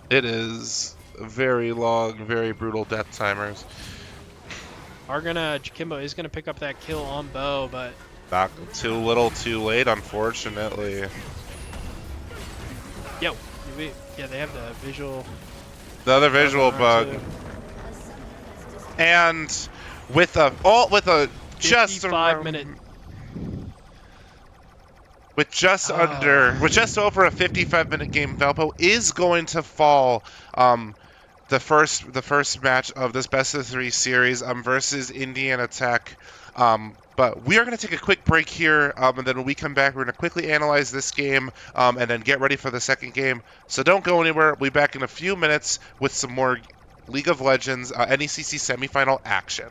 It is very long, very brutal death timers. Jakimbo is gonna pick up that kill on Bo, but not too little, too late, unfortunately. Yeah, they have the visual. The other visual bug. Too. And with a just 55 minute. With just over a 55-minute game, Valpo is going to fall. The first match of this best of 3 series versus Indiana Tech. But we are going to take a quick break here, and then when we come back, we're going to quickly analyze this game and then get ready for the second game. So don't go anywhere. We'll be back in a few minutes with some more League of Legends NECC semifinal action.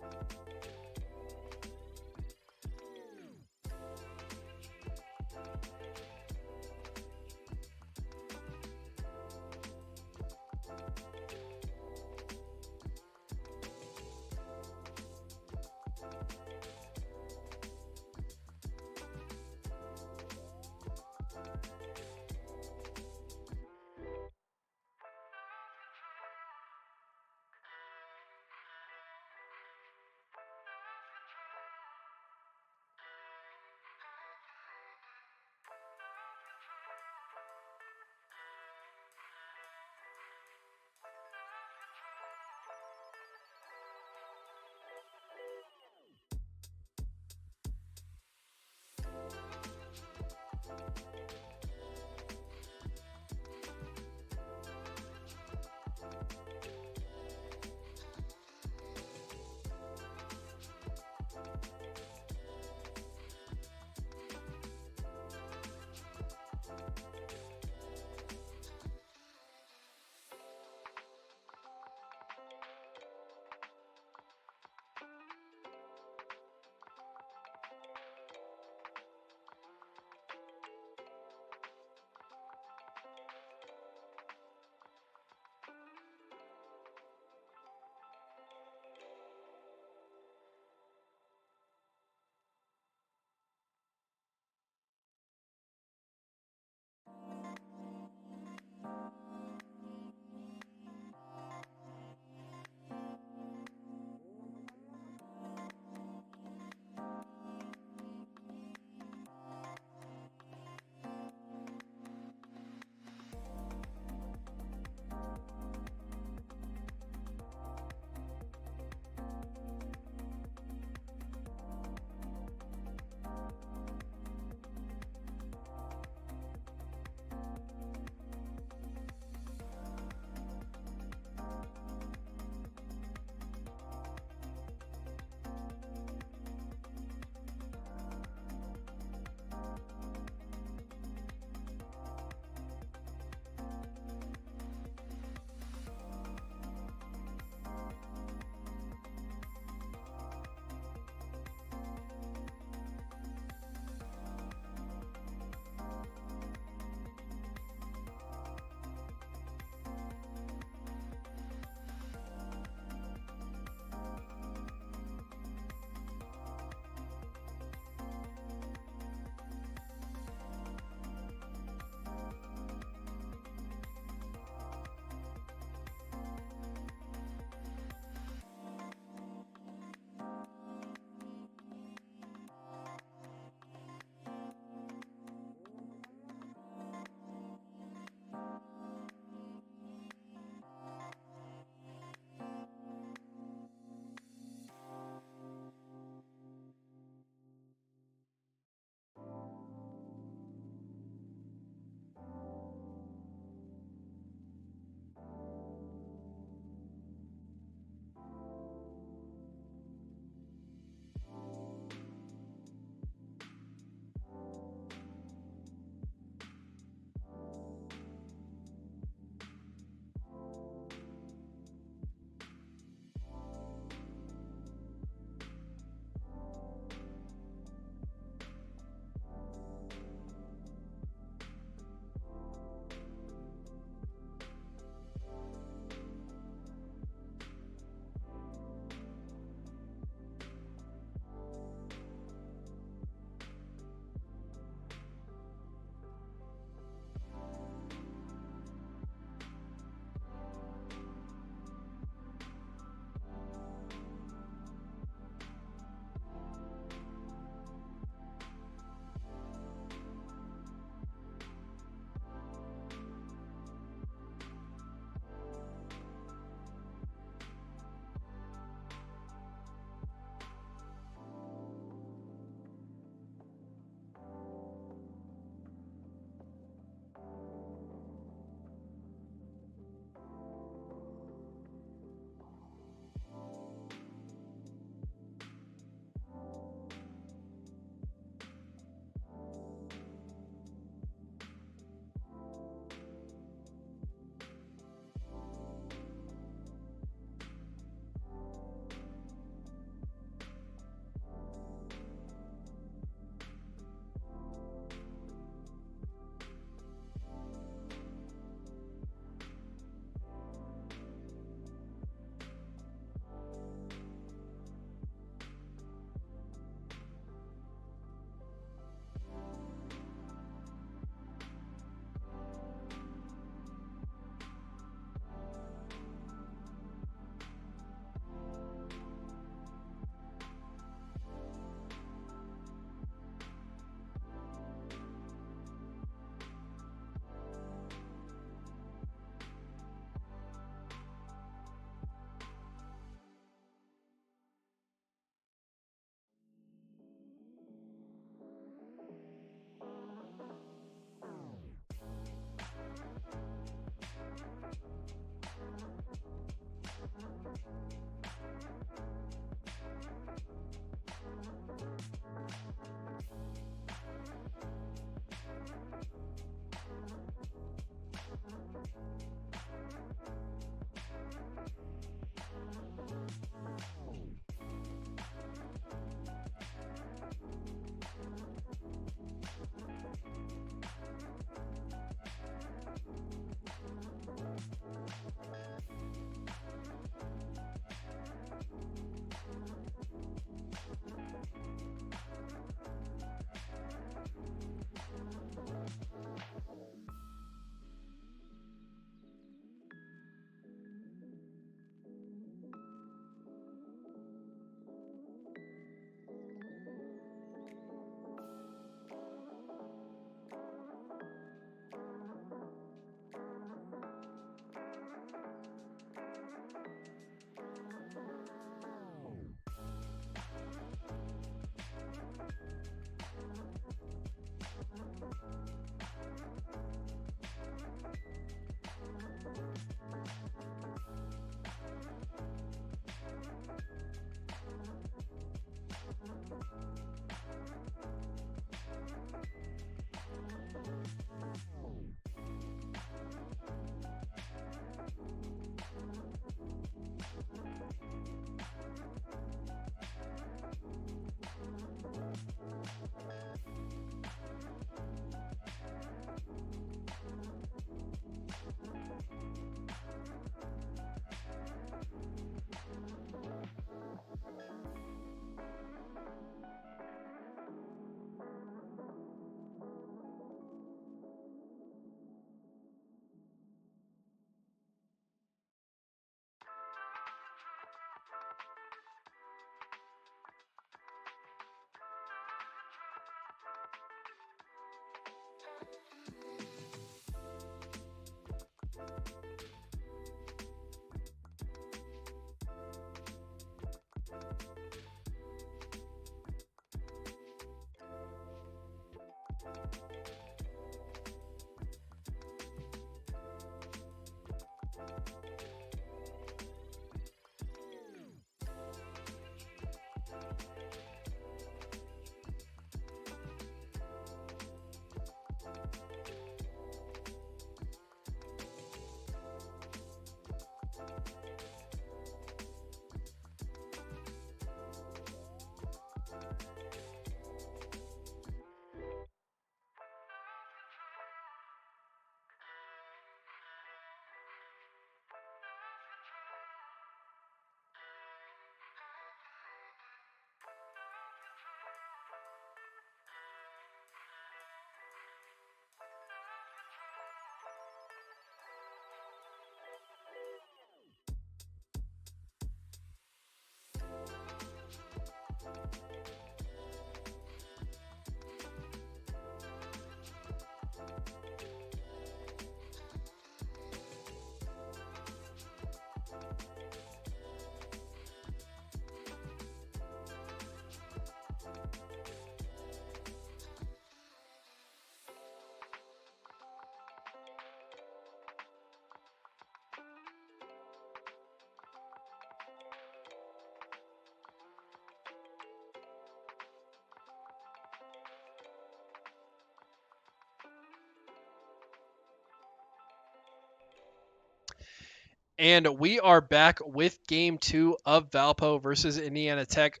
And we are back with game two of Valpo versus Indiana Tech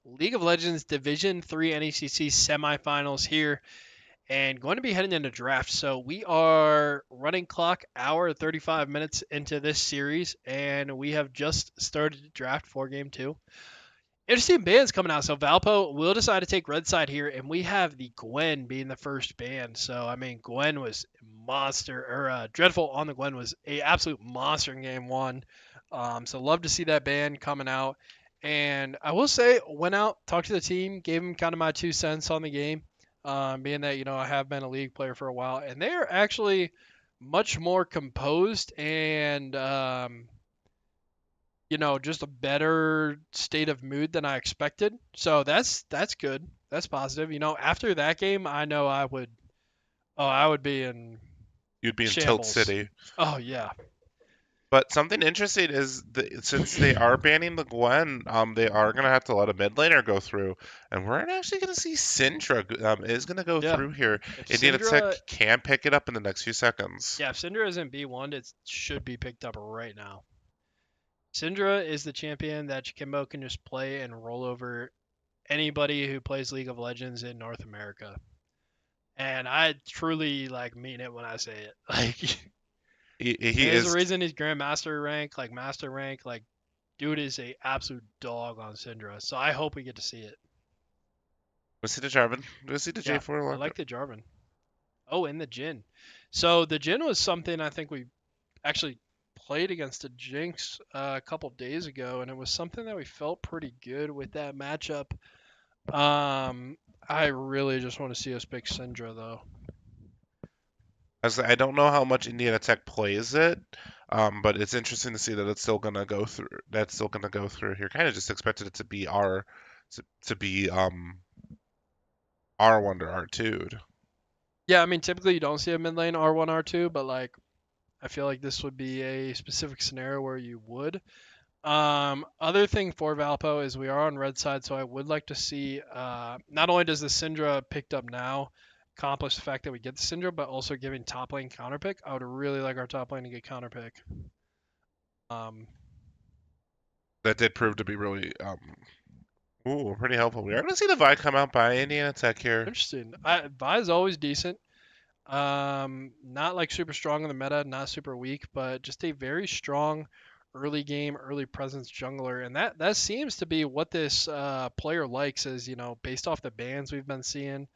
League of Legends Division 3 NECC semifinals here, and going to be heading into draft. So we are running clock hour 35 minutes into this series, and we have just started draft for game two. Interesting bands coming out. So Valpo will decide to take red side here, and we have the Gwen being the first band. So I mean, Gwen was monster, or Dreadful on the Gwen was a absolute monster in game one. So love to see that band coming out. And I will say, went out, talked to the team, gave them kind of my 2 cents on the game, being that I have been a league player for a while, and they are actually much more composed and just a better state of mood than I expected. So that's good. That's positive. After that game, I know I would be in You'd be in Tilt shambles. City. Oh yeah. But something interesting is since they are banning the Gwen, they are gonna have to let a mid laner go through, and we're actually gonna see Syndra is gonna go Yeah, through here. if Indiana Tech Syndra, can pick it up in the next few seconds. yeah, if Syndra isn't B1, it should be picked up right now. Syndra is the champion that Jimbo can just play and roll over anybody who plays League of Legends in North America. And I truly like mean it when I say it. Like He there's a is. reason he's Grandmaster rank, like Master rank, like dude is a absolute dog on Syndra. So I hope we get to see it. Was he the Jarvan? Was he the Yeah, J4 I lock? like the Jarvan. Oh, and the Jin. So the Jin was something I think we actually played against a Jinx a couple days ago, and it was something that we felt pretty good with that matchup. I really just want to see us pick Syndra though. I don't know how much Indiana Tech plays it, but it's interesting to see that it's still gonna go through. That's still gonna go through here. Kind of just expected it to be to be R1 to R2. Yeah, I mean typically you don't see a mid lane R1 R2, but like I feel like this would be a specific scenario where you would. Other thing for Valpo is we are on red side, so I would like to see. Not only does the Syndra picked up now accomplish the fact that we get the Syndra, but also giving top lane counter pick. I would really like our top lane to get counter pick. Um, That did prove to be really pretty helpful. We are gonna see the Vi come out by Indiana Tech here. Interesting. Vi is always decent. Not like super strong in the meta, not super weak, but just a very strong early game, early presence jungler, and that seems to be what this player likes. Is based off the bans we've been seeing,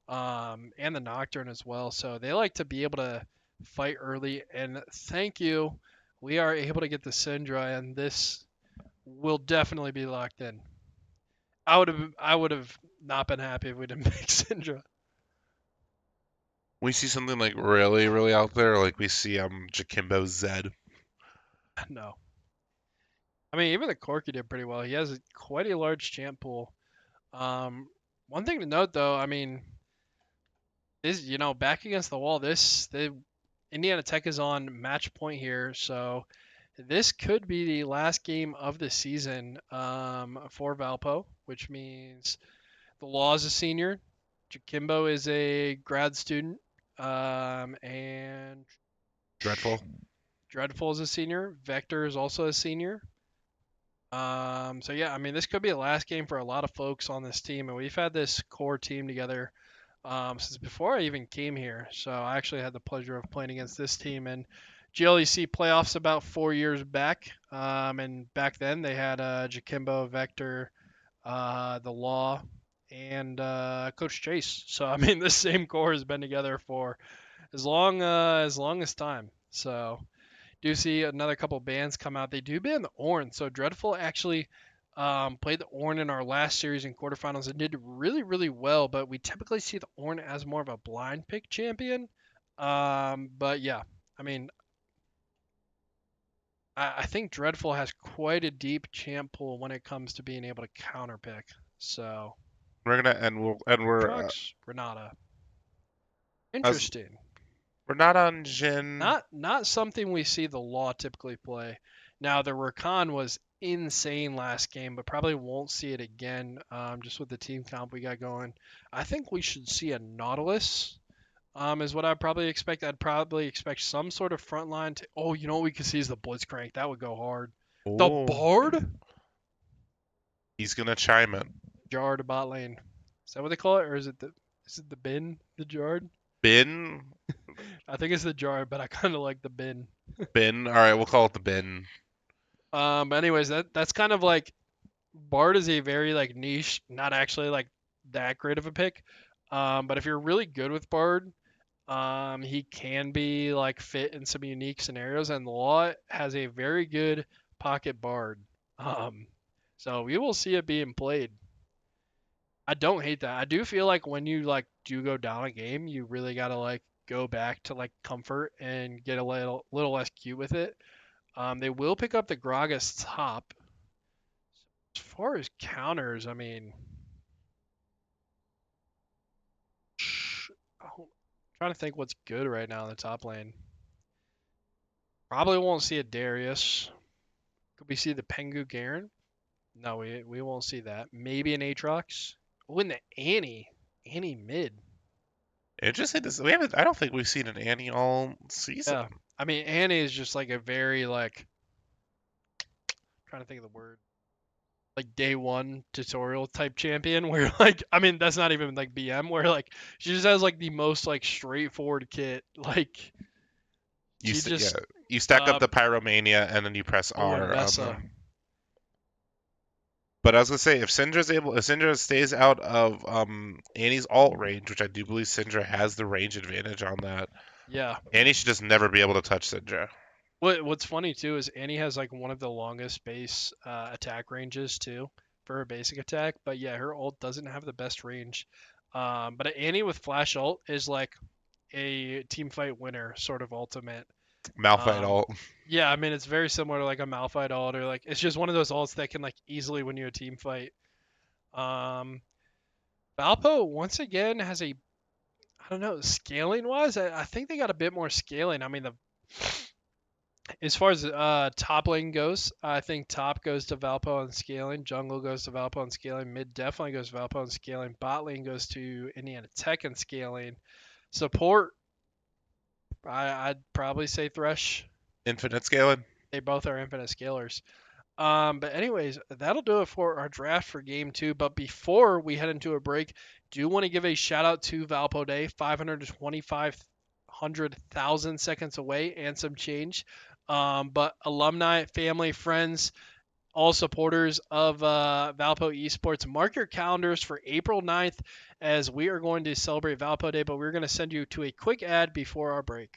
and the Nocturne as well. So they like to be able to fight early. And thank you, we are able to get the Syndra, and this will definitely be locked in. I would have not been happy if we didn't make Syndra. We see something like really, really out there, like we see Jakimbo Zed. No. I mean, even the Corki did pretty well. He has quite a large champ pool. Um, One thing to note, though, I mean, is back against the wall. The Indiana Tech is on match point here, so this could be the last game of the season for Valpo, which means the Law is a senior, Jakimbo is a grad student, and Dreadful. Dreadful is a senior. Vector is also a senior. So yeah, I mean, this could be the last game for a lot of folks on this team, and we've had this core team together since before I even came here. So I actually had the pleasure of playing against this team in GLEC playoffs about 4 years back. And back then they had Jakimbo, Vector, the Law, and Coach Chase. So I mean, this same core has been together for as long as time. So do see another couple bands come out. They do ban the Ornn. So Dreadful actually played the Ornn in our last series in quarterfinals and did really, really well. But we typically see the Ornn as more of a blind pick champion. But yeah, I mean, I think Dreadful has quite a deep champ pool when it comes to being able to counter pick. So We're gonna and Trux, Renata, as interesting. we're not on Jin. Not something we see the Law typically play. Now the Rakan was insane last game, but probably won't see it again. Just with the team comp we got going, I think we should see a Nautilus. Is what I'd probably expect. I'd probably expect some sort of front line to. Oh, you know what we could see is the Blitzcrank. That would go hard. The Oh, Bard, he's gonna chime in. Jar to bot lane. Is that what they call it, or is it the bin? The Jard? Bin, I think it's the Jar, but I kind of like the bin. bin. All right, we'll call it the bin. But anyways, that's kind of like Bard is a very like niche, not actually like that great of a pick. But if you're really good with Bard, he can be like fit in some unique scenarios, and Law has a very good pocket Bard. Um, so we will see it being played. I don't hate that. I do feel like when you like do go down a game, you really gotta like go back to like comfort and get a little less cute with it. They will pick up the Gragas top. As far as counters, I mean, I'm trying to think what's good right now in the top lane. Probably won't see a Darius. Could we see the Pengu Garen? No, we won't see that. Maybe an Aatrox. Oh, and the Annie. Annie mid. Interesting. This we haven't. I don't think we've seen an Annie all season. Yeah. I mean, Annie is just like a very like trying to think of the word. Like day one tutorial type champion where like I mean that's not even like BM where like she just has like the most like straightforward kit. Like she Yeah, just you stack up the Pyromania and then you press oh and R on Vesa. them. But I was gonna say if Syndra stays out of Annie's alt range, which I do believe Syndra has the range advantage on that, Yeah. Annie should just never be able to touch Syndra. What's funny too is Annie has like one of the longest base attack ranges too for her basic attack, but yeah, her ult doesn't have the best range. But Annie with flash ult is like a team fight winner sort of ultimate. Malphite Um, alt. yeah, I mean it's very similar to like a Malphite ult or like it's just one of those ults that can like easily win you a team fight. Um, Valpo once again has a I don't know scaling wise I think they got a bit more scaling. I mean the as far as top lane goes, I think top goes to Valpo on scaling, jungle goes to Valpo on scaling, mid definitely goes to Valpo on scaling, bot lane goes to Indiana Tech and scaling. Support, I'd probably say Thresh. Infinite scaling. They both are infinite scalers. But anyways, that'll do it for our draft for game two. But before we head into a break, do want to give a shout out to Valpo Day, 525,000 seconds away and some change. But alumni, family, friends, all supporters of Valpo Esports, mark your calendars for April 9th as we are going to celebrate Valpo Day. But we're going to send you to a quick ad before our break.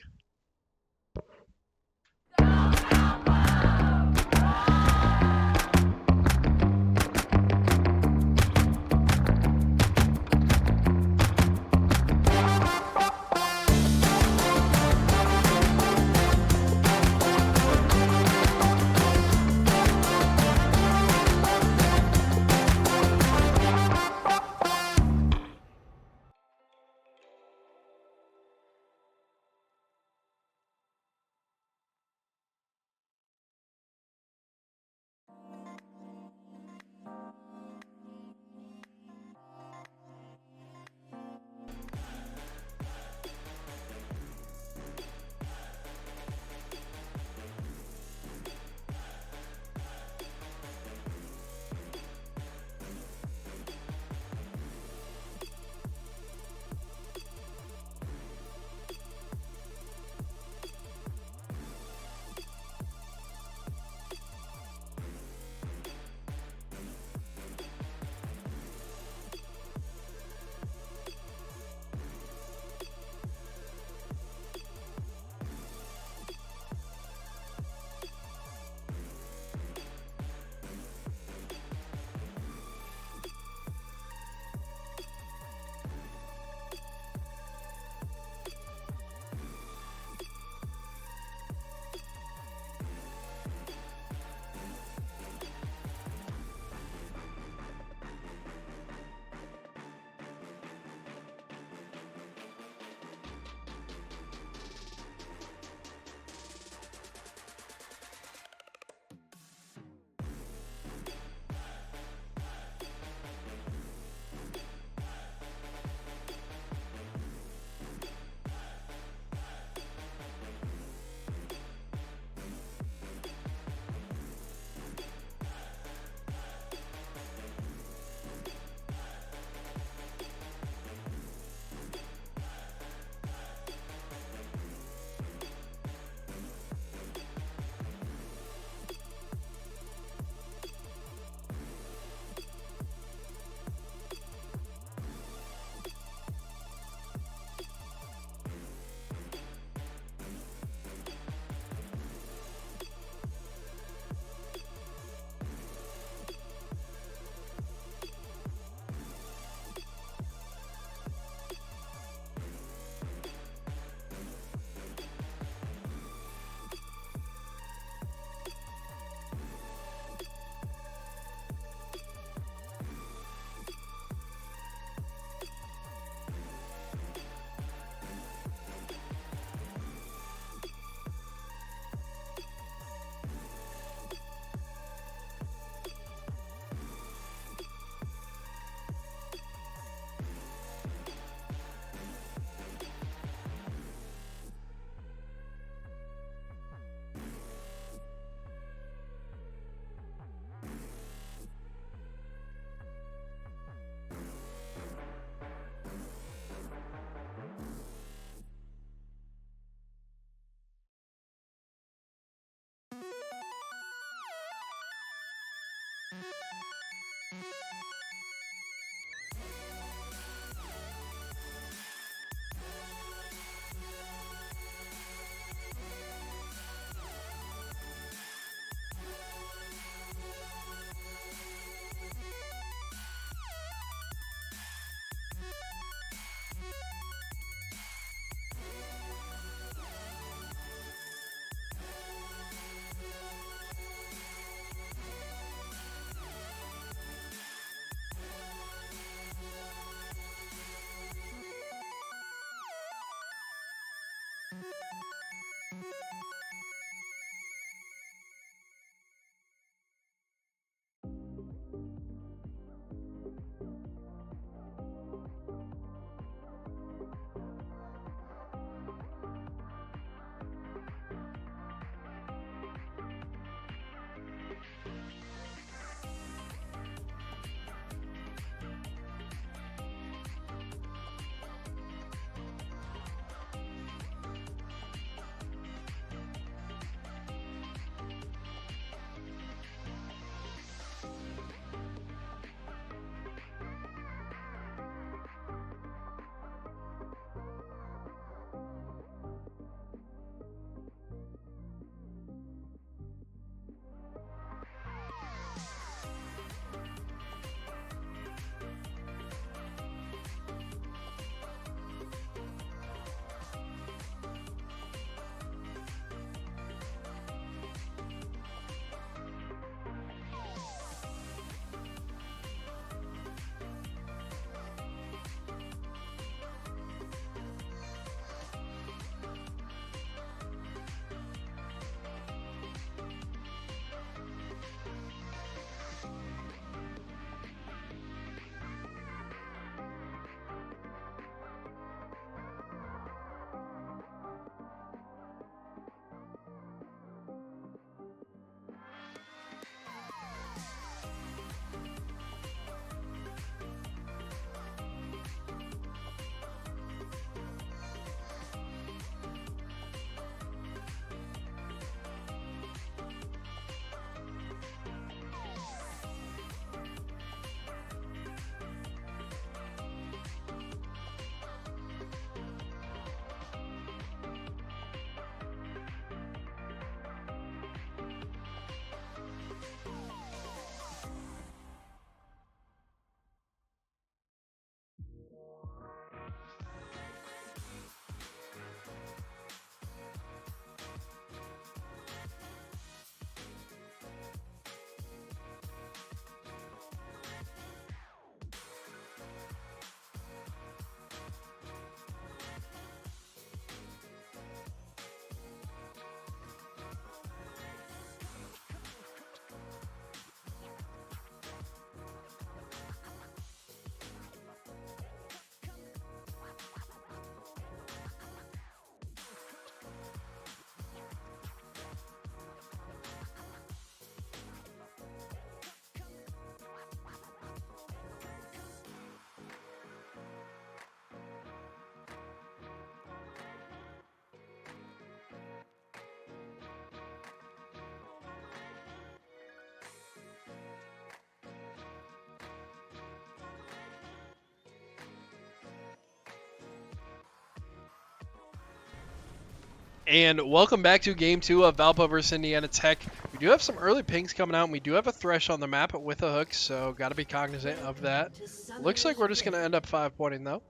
And welcome back to Game 2 of Valpo vs Indiana Tech. We do have some early pings coming out, and we do have a Thresh on the map with a hook, so got to be cognizant of that. Looks like we're just going to end up 5-pointing, though.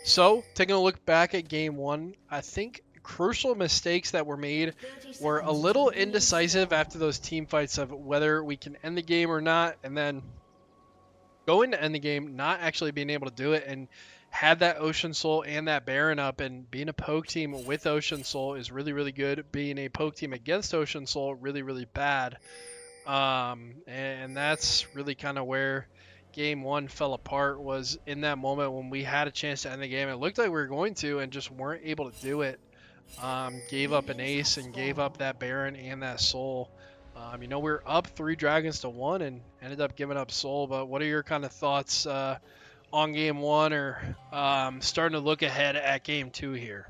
So, taking a look back at Game 1, I think crucial mistakes that were made were a little indecisive after those team fights of whether we can end the game or not, and then going to end the game, not actually being able to do it, and had that Ocean Soul and that Baron up, and being a poke team with Ocean Soul is really, really good. Being a poke team against Ocean Soul, really, really bad. And that's really kind of where game one fell apart, was in that moment when we had a chance to end the game. It looked like we were going to and just weren't able to do it. Gave up an ace and gave up that Baron and that Soul. We were up 3 dragons to 1 and ended up giving up Soul. But what are your kind of thoughts on game 1, or starting to look ahead at game 2 here?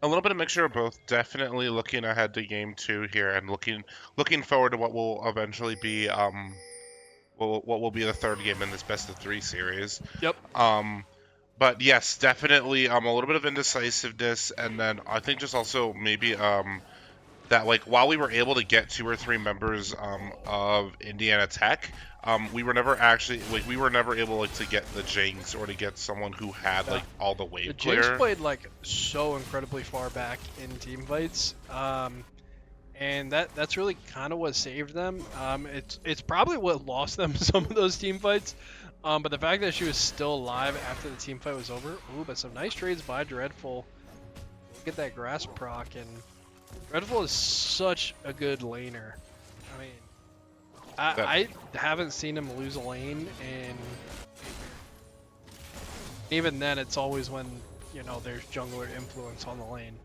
A little bit of mixture of both. Definitely looking ahead to game 2 here, and looking forward to what will eventually be what will be the third game in this best of 3 series. Yep. But yes, definitely a little bit of indecisiveness, and then I think just also maybe that, like, while we were able to get 2 or 3 members of Indiana Tech, we were never actually, like, we were never able, like, to get the Jinx or to get someone who had like all the The wave Jinx clear. played like so incredibly far back in team fights. And that's really kind of what saved them. It's probably what lost them some of those team fights. But the fact that she was still alive after the team fight was over. Ooh, but some nice trades by Dreadful. Get that grass proc, and Dreadful is such a good laner. I mean, I haven't seen him lose a lane, and even then, it's always when there's jungler influence on the lane.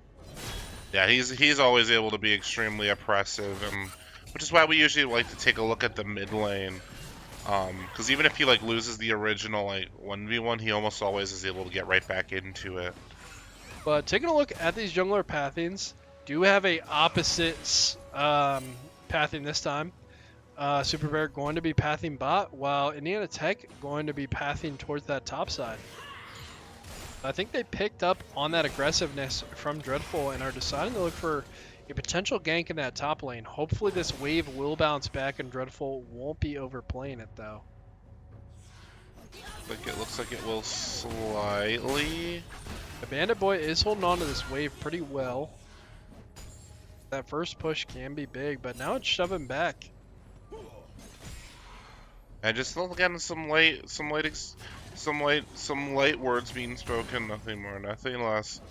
Yeah, he's always able to be extremely oppressive, and which is why we usually like to take a look at the mid lane. Because even if he like loses the original like 1v1, he almost always is able to get right back into it. But taking a look at these jungler pathings, do have a opposite pathing this time. Super Bear going to be pathing bot, while Indiana Tech going to be pathing towards that top side. I think they picked up on that aggressiveness from Dreadful and are deciding to look for a potential gank in that top lane. Hopefully this wave will bounce back and Dreadful won't be overplaying it, though. Like, it looks like it will slightly. The Bandit Boy is holding on to this wave pretty well. That first push can be big, but now it's shoving back. And just again some light words being spoken, nothing more, nothing less.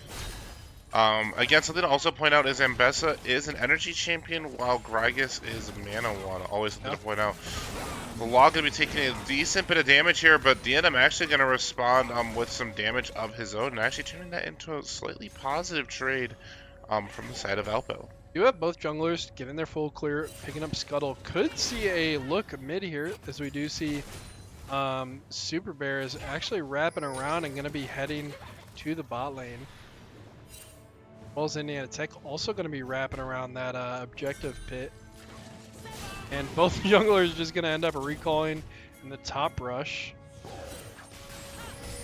Again, something to also point out is Ambessa is an energy champion, while Gragas is a mana one. Always something to point out. The Law going to be taking a decent bit of damage here, but DNM actually going to respond with some damage of his own, and actually turning that into a slightly positive trade from the side of Valpo. You have both junglers getting their full clear, picking up Scuttle. Could see a look mid here, as we do see Super Bear is actually wrapping around and going to be heading to the bot lane. As well as Indiana Tech also going to be wrapping around that objective pit. And both junglers just going to end up recalling in the top rush.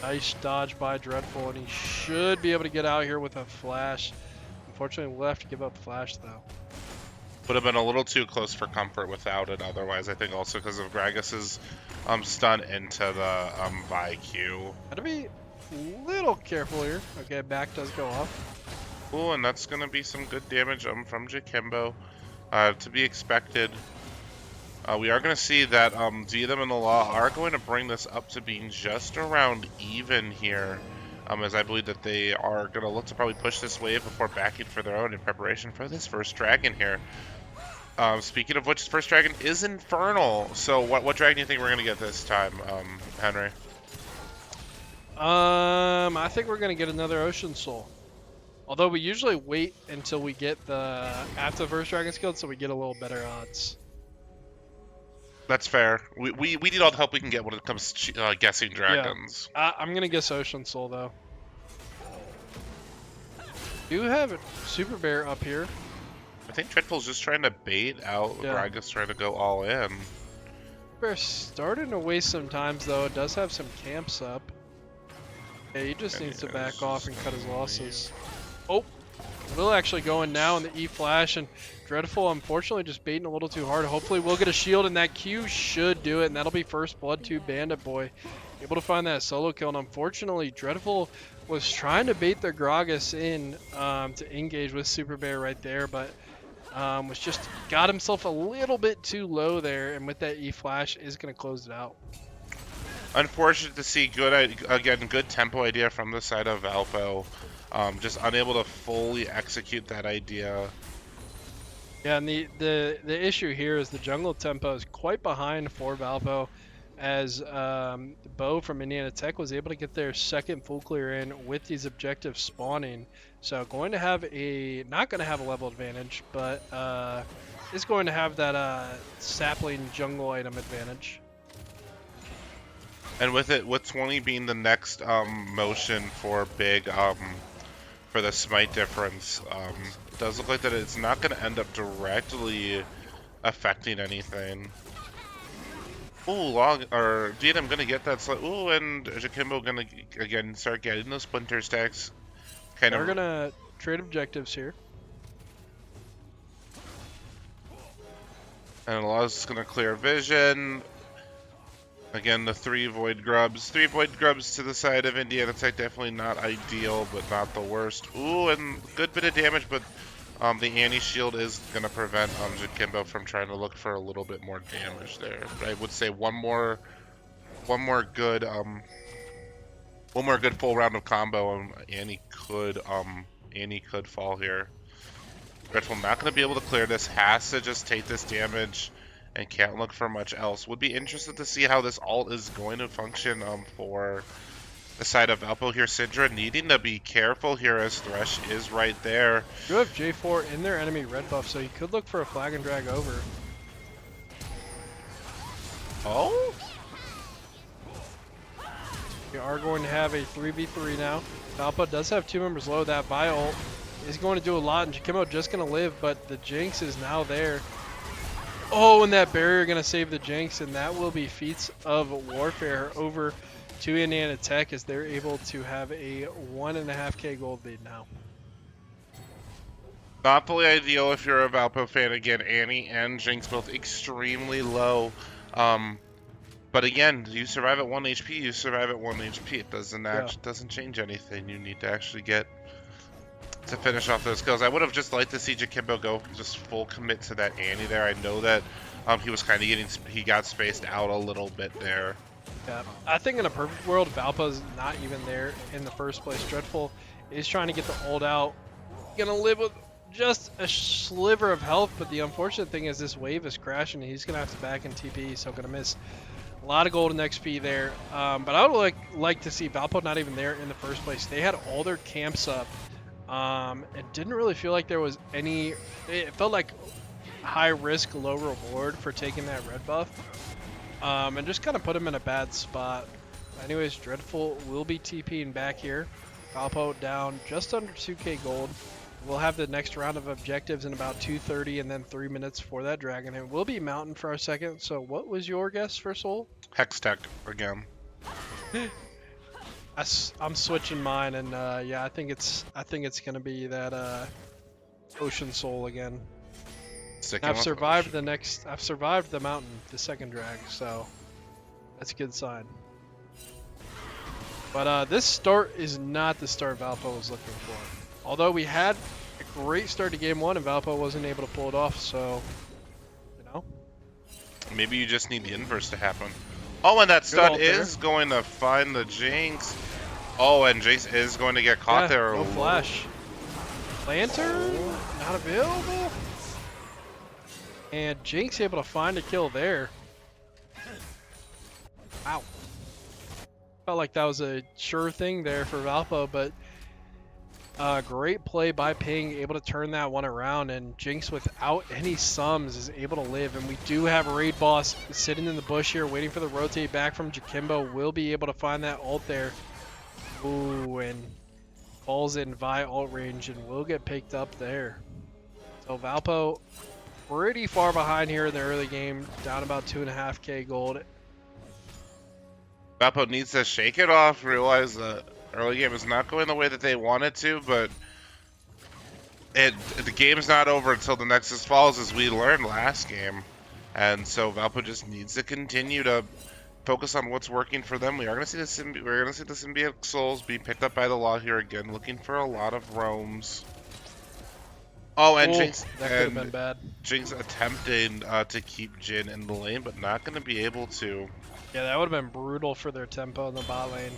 Nice dodge by Dreadful, and he should be able to get out here with a flash. Unfortunately, we'll have to give up flash, though. Would have been a little too close for comfort without it otherwise, I think, also because of Gragas's stun into the VIQ. Gotta be a little careful here. Okay, back does go off. Cool, and that's going to be some good damage from Jakimbo. To be expected. We are going to see that Zeedham and the Law are going to bring this up to being just around even here. As I believe that they are going to look to probably push this wave before backing for their own in preparation for this first dragon here. Speaking of which, this first dragon is Infernal. So what dragon do you think we're going to get this time, Henry? I think we're going to get another Ocean Soul. Although we usually wait until we get after the first dragon skill, so we get a little better odds. That's fair. We need all the help we can get when it comes to guessing dragons. Yeah. I'm going to guess Ocean Soul, though. Do have Super Bear up here. I think Dreadful's just trying to bait out Gragas, trying to go all in. Super Bear's starting to waste some times, though. It does have some camps up. Yeah, he just needs to back off and cut his losses. Oh, Will actually going now in the E flash, and Dreadful unfortunately just baiting a little too hard. Hopefully we'll get a shield, and that Q should do it, and that'll be first blood to Bandit Boy. Able to find that solo kill, and unfortunately Dreadful was trying to bait the Gragas in to engage with Super Bear right there, but was just got himself a little bit too low there, and with that E flash is going to close it out. Unfortunate to see good tempo idea from the side of Valpo. Just unable to fully execute that idea. Yeah, and the issue here is the jungle tempo is quite behind for Valpo, as Bo from Indiana Tech was able to get their second full clear in with these objectives spawning. So going to have not going to have a level advantage, but is going to have that sapling jungle item advantage. And with 20 being the next motion for big for the smite difference, it does look like that it's not going to end up directly affecting anything. Ooh, DNM gonna get that. Ooh, and Jakimbo gonna again start getting those splinter stacks. We're gonna trade objectives here. And Law's gonna clear vision. Again, the 3 Void Grubs. 3 Void Grubs to the side of Indiana Tech. Definitely not ideal, but not the worst. Ooh, and good bit of damage, but the anti-shield is going to prevent Jakimbo from trying to look for a little bit more damage there. But I would say one more good full round of combo, and Annie could fall here. Dreadful not going to be able to clear this. Has to just take this damage and can't look for much else. Would be interested to see how this ult is going to function for the side of Valpo here. Sidra needing to be careful here as Thresh is right there. You have J4 in their enemy red buff, so you could look for a flag and drag over. Oh? We are going to have a 3v3 now. Valpo does have 2 members low. That Vi ult is going to do a lot, and Jakimbo just going to live, but the Jinx is now there. Oh, and that barrier going to save the Jinx, and that will be feats of warfare over to Indiana Tech, as they're able to have a 1.5k gold lead now. Not fully ideal if you're a Valpo fan. Again, Annie and Jinx both extremely low. But again, you survive at 1 HP, you survive at 1 HP. It doesn't change anything. You need to actually get to finish off those kills. I would have just liked to see Jakimbo go just full commit to that Annie there. I know that he was kind of he got spaced out a little bit there. Yeah, I think in a perfect world, Valpo's not even there in the first place. Dreadful is trying to get the ult out. Gonna live with just a sliver of health, but the unfortunate thing is this wave is crashing, and he's gonna have to back in TP, so gonna miss a lot of golden XP there. But I would like to see Valpo not even there in the first place. They had all their camps up. It didn't really feel like there was any. It felt like high risk, low reward for taking that red buff, and just kind of put him in a bad spot. Anyways, Dreadful will be TPing back here. Valpo down just under 2k gold. We'll have the next round of objectives in about 2:30 and then 3 minutes for that dragon. And we'll be mountain for our second. So what was your guess for Soul? Hextech again. I'm switching mine, and yeah, I think it's gonna be that Ocean Soul again. I've survived the mountain, the second drag, so that's a good sign. But this start is not the start Valpo was looking for. Although we had a great start to game 1 and Valpo wasn't able to pull it off, so, you know. Maybe you just need the inverse to happen. Oh, and that stud is going to find the Jinx. Oh, and Jace is going to get caught there. No flash. Lantern, not available. And Jinx able to find a kill there. Wow. Felt like that was a sure thing there for Valpo, but great play by Ping, able to turn that one around, and Jinx without any sums is able to live. And we do have Raid Boss sitting in the bush here waiting for the rotate back from Jakimbo. Will be able to find that ult there. Ooh, and falls in Vi ult range and will get picked up there. So Valpo pretty far behind here in the early game, down about 2.5k gold. Valpo needs to shake it off, realize that early game is not going the way that they wanted to, but The game's not over until the Nexus falls, as we learned last game, and so Valpo just needs to continue to focus on what's working for them. We are going to see we're going to see the symbiotic souls being picked up by the law here again, looking for a lot of roams. Oh, and Oh, that could have been bad. Jinx attempting to keep Jin in the lane, but not going to be able to. Yeah, that would have been brutal for their tempo in the bot lane.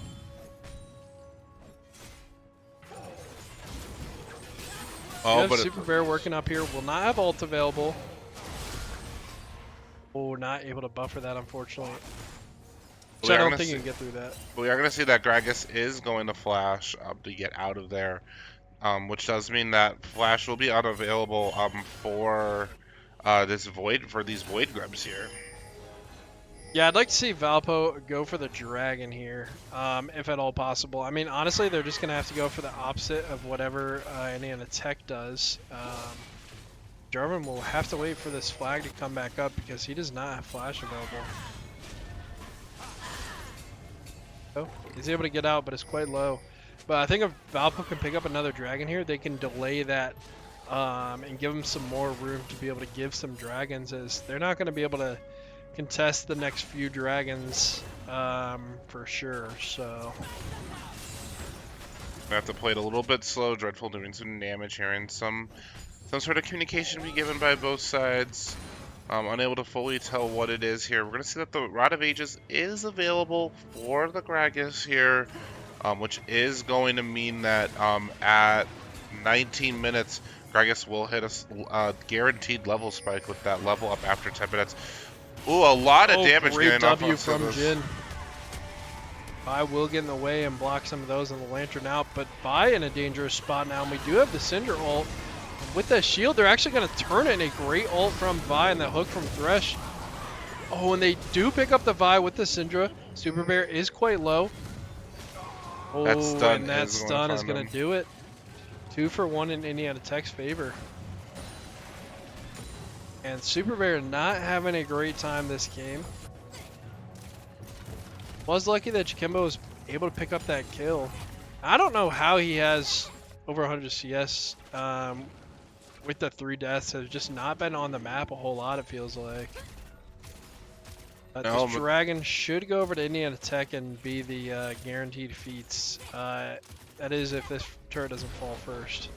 Oh, but Super Bear working up here. Will not have ult available. Oh, not able to buffer that, unfortunately. Which I don't think you can get through that. We are going to see that Gragas is going to flash to get out of there, which does mean that flash will be unavailable for these void grubs here. Yeah, I'd like to see Valpo go for the dragon here, if at all possible. I mean, honestly, they're just going to have to go for the opposite of whatever NECC does. Jarvan will have to wait for this flag to come back up because he does not have flash available. Oh, he's able to get out, but it's quite low. But I think if Valpo can pick up another dragon here, they can delay that and give them some more room to be able to give some dragons, as they're not going to be able to contest the next few dragons for sure. So I have to play it a little bit slow. Dreadful doing some damage here, and some sort of communication be given by both sides. Unable to fully tell what it is here. We're going to see that the Rod of Ages is available for the Gragas here, which is going to mean that at 19 minutes, Gragas will hit a guaranteed level spike with that level up after 10 minutes. Ooh, a lot of damage great getting W off from Jin. Vi will get in the way and block some of those on the Lantern out, but Vi in a dangerous spot now, and we do have the Cinder ult. With the shield, they're actually going to turn it in a great ult from Vi and the hook from Thresh. Oh, and they do pick up the Vi with the Syndra. Super Bear is quite low. Oh, that stun is going to do it. 2 for 1 in NECC's favor. And Super Bear not having a great time this game. Was lucky that Jakimbo was able to pick up that kill. I don't know how he has over 100 CS. With the 3 deaths, has just not been on the map a whole lot, it feels like. This dragon should go over to NECC and be the guaranteed feats. That is if this turret doesn't fall first.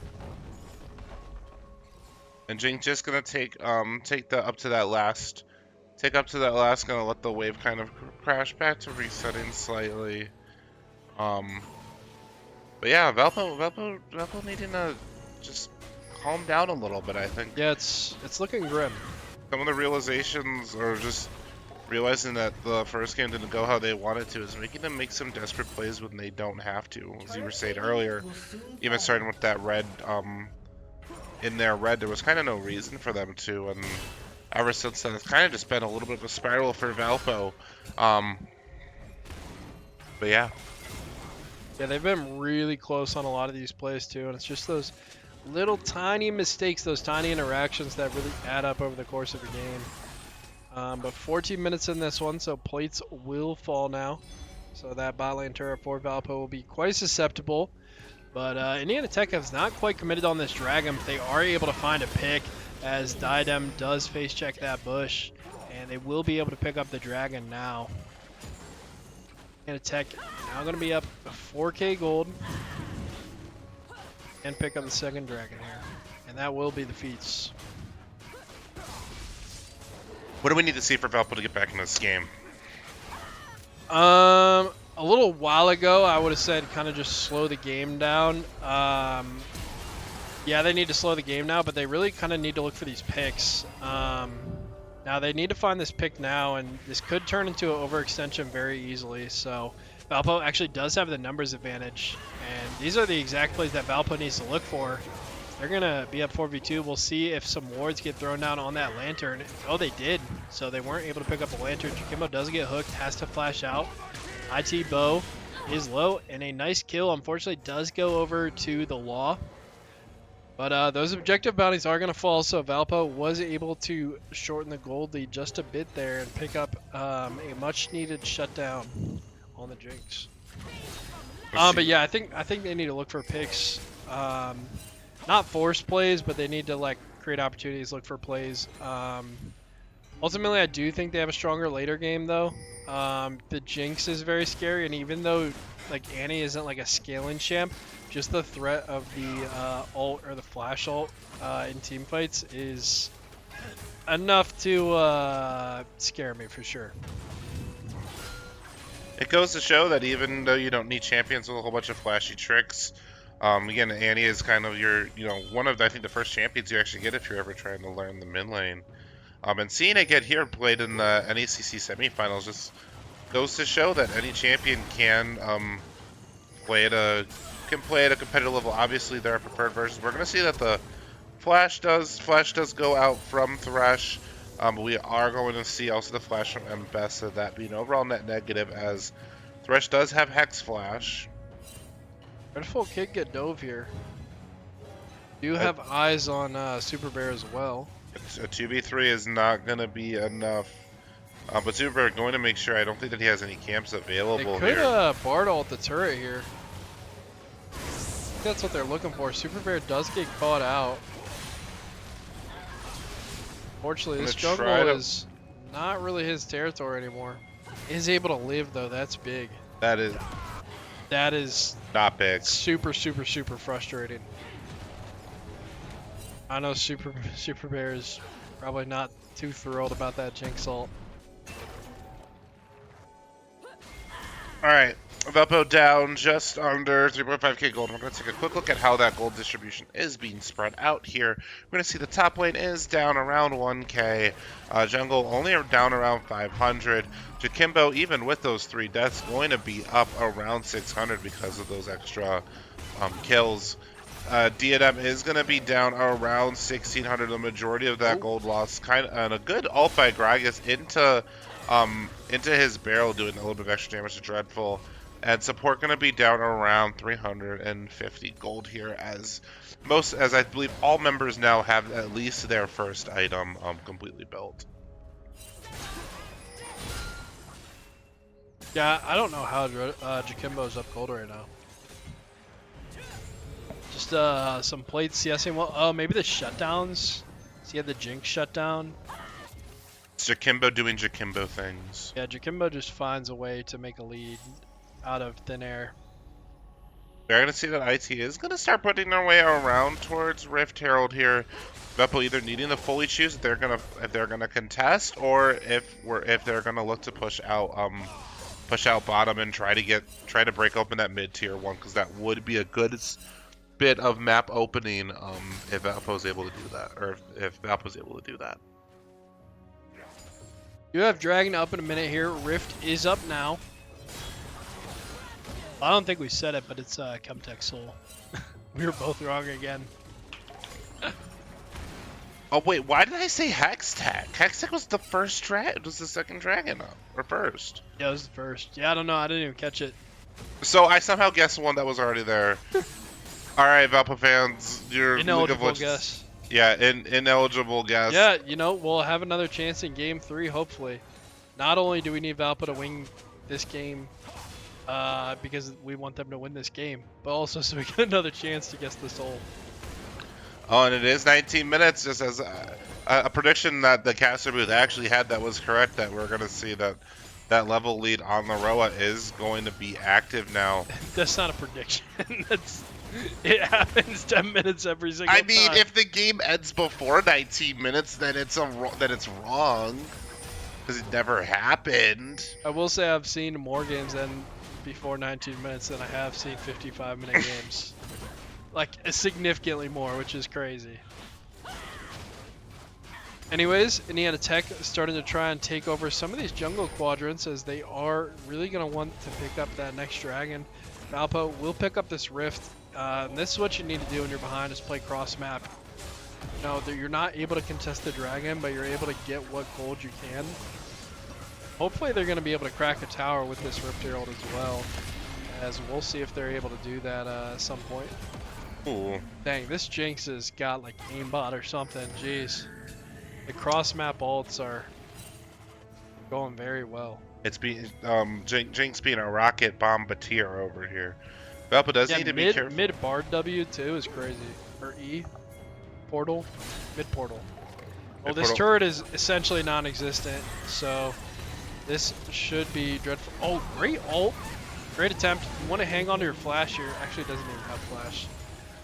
And Jing just gonna take up to that last, gonna let the wave kind of crash back to resetting slightly. But yeah, Valpo needing to just calm down a little bit, I think. Yeah, it's looking grim. Some of the realizations, or just realizing that the first game didn't go how they wanted to, is making them make some desperate plays when they don't have to. As you were saying earlier, even starting with that red, in their red, there was kind of no reason for them to, and ever since then, it's kind of just been a little bit of a spiral for Valpo. But yeah. Yeah, they've been really close on a lot of these plays too, and it's just those little tiny mistakes, those tiny interactions that really add up over the course of a game. But 14 minutes in this one, so plates will fall now. So that bot lane turret for Valpo will be quite susceptible. But NECC has not quite committed on this dragon, but they are able to find a pick as Diadem does face check that bush. And they will be able to pick up the dragon now. NECC now going to be up 4k gold. And pick up the second dragon here. And that will be the feats. What do we need to see for Valpo to get back in this game? A little while ago, I would have said kind of just slow the game down. Yeah, they need to slow the game now, but they really kind of need to look for these picks. Now they need to find this pick now, and this could turn into an overextension very easily. So Valpo actually does have the numbers advantage, and these are the exact plays that Valpo needs to look for. They're going to be up 4v2. We'll see if some wards get thrown down on that lantern. Oh, they did. So they weren't able to pick up a lantern. Jakimbo does get hooked, has to flash out. IT bow is low, and a nice kill, unfortunately, does go over to the law. But those objective bounties are going to fall, so Valpo was able to shorten the gold lead just a bit there and pick up a much-needed shutdown on the Jinx. But yeah, I think they need to look for picks. not force plays, but they need to like create opportunities, look for plays. Ultimately, I do think they have a stronger later game though. The Jinx is very scary, and even though like Annie isn't like a scaling champ, just the threat of the ult or the flash ult in team fights is enough to scare me for sure. It goes to show that even though you don't need champions with a whole bunch of flashy tricks, again, Annie is kind of your, one of, I think, the first champions you actually get if you're ever trying to learn the mid lane. And seeing it get here played in the NECC semifinals just goes to show that any champion can play at a competitive level. Obviously, there are preferred versions. We're going to see that the Flash does go out from Thresh. But we are going to see also the Flash from Mbessa, that being overall net negative, as Thresh does have Hex Flash. Dreadful kid get dove here. Do have eyes on Super Bear as well. A 2v3 is not going to be enough. But Super Bear going to make sure. I don't think that he has any camps available They could here. Bard ult the turret here. I think that's what they're looking for. Super Bear does get caught out. Fortunately, this jungle is not really his territory anymore. Is able to live though. That's big. That is not big. Super frustrating. I know Super Bear is probably not too thrilled about that Jinx ult. Alright, Valpo down just under 3.5k gold. We're going to take a quick look at how that gold distribution is being spread out here. We're going to see the top lane is down around 1k. Jungle only down around 500. Jakimbo, even with those 3 deaths, going to be up around 600 because of those extra kills. Diadem is going to be down around 1600. The majority of that gold loss, and a good ult by Gragas into his barrel, doing a little bit of extra damage to Dreadful. And support going to be down around 350 gold here, as I believe all members now have at least their first item completely built. Yeah, I don't know how Jakimbo's up gold right now. Just some plates CSing. Well, oh, maybe the shutdowns. So he had the Jinx shutdown. It's Jakimbo doing Jakimbo things. Yeah, Jakimbo just finds a way to make a lead out of thin air. We're going to see that IT is going to start putting their way around towards Rift Herald here. Valpo either needing to fully choose if they're gonna contest, or if they're gonna look to push out bottom and try to break open that mid tier one, because that would be a good bit of map opening if Valpo's able to do that, or if Valpo's able to do that. You have Dragon up in a minute here. Rift is up now. I don't think we said it, but it's Chemtech Soul. We were both wrong again. Oh wait, why did I say Hextech? Hextech was the first dragon. Was the second dragon up, or first? Yeah, it was the first. Yeah, I don't know. I didn't even catch it. So I somehow guessed one that was already there. All right, Valpo fans, your ineligible guess. Yeah, ineligible guess. Yeah, we'll have another chance in Game 3, hopefully. Not only do we need Valpo to win this game, because we want them to win this game, but also so we get another chance to guess the soul. Oh, and it is 19 minutes, just as a prediction that the caster booth actually had that was correct, that we're going to see that level lead on the Roa is going to be active now. That's not a prediction. It happens 10 minutes every single time. I mean, if the game ends before 19 minutes, then it's wrong, because it never happened. I will say I've seen more games than before 19 minutes than I have seen 55-minute games. Like, significantly more, which is crazy. Anyways, Indiana Tech is starting to try and take over some of these jungle quadrants, as they are really going to want to pick up that next dragon. Valpo will pick up this rift. And this is what you need to do when you're behind, is play cross map. You're not able to contest the dragon, but you're able to get what gold you can. Hopefully they're going to be able to crack a tower with this Rift Herald as well, as we'll see if they're able to do that at some point. Ooh. Dang, this Jinx has got like aimbot or something. Jeez. The cross map ults are going very well. It's Jinx being a rocket bombardier over here. Valpo does Yeah, need to be careful. mid bar W too is crazy. Or E portal, mid portal. Well, this Portal. turret is essentially non-existent, so this should be dreadful. Oh, great ult. Great attempt. You want to hang on to your flash here. Actually, it doesn't even have flash.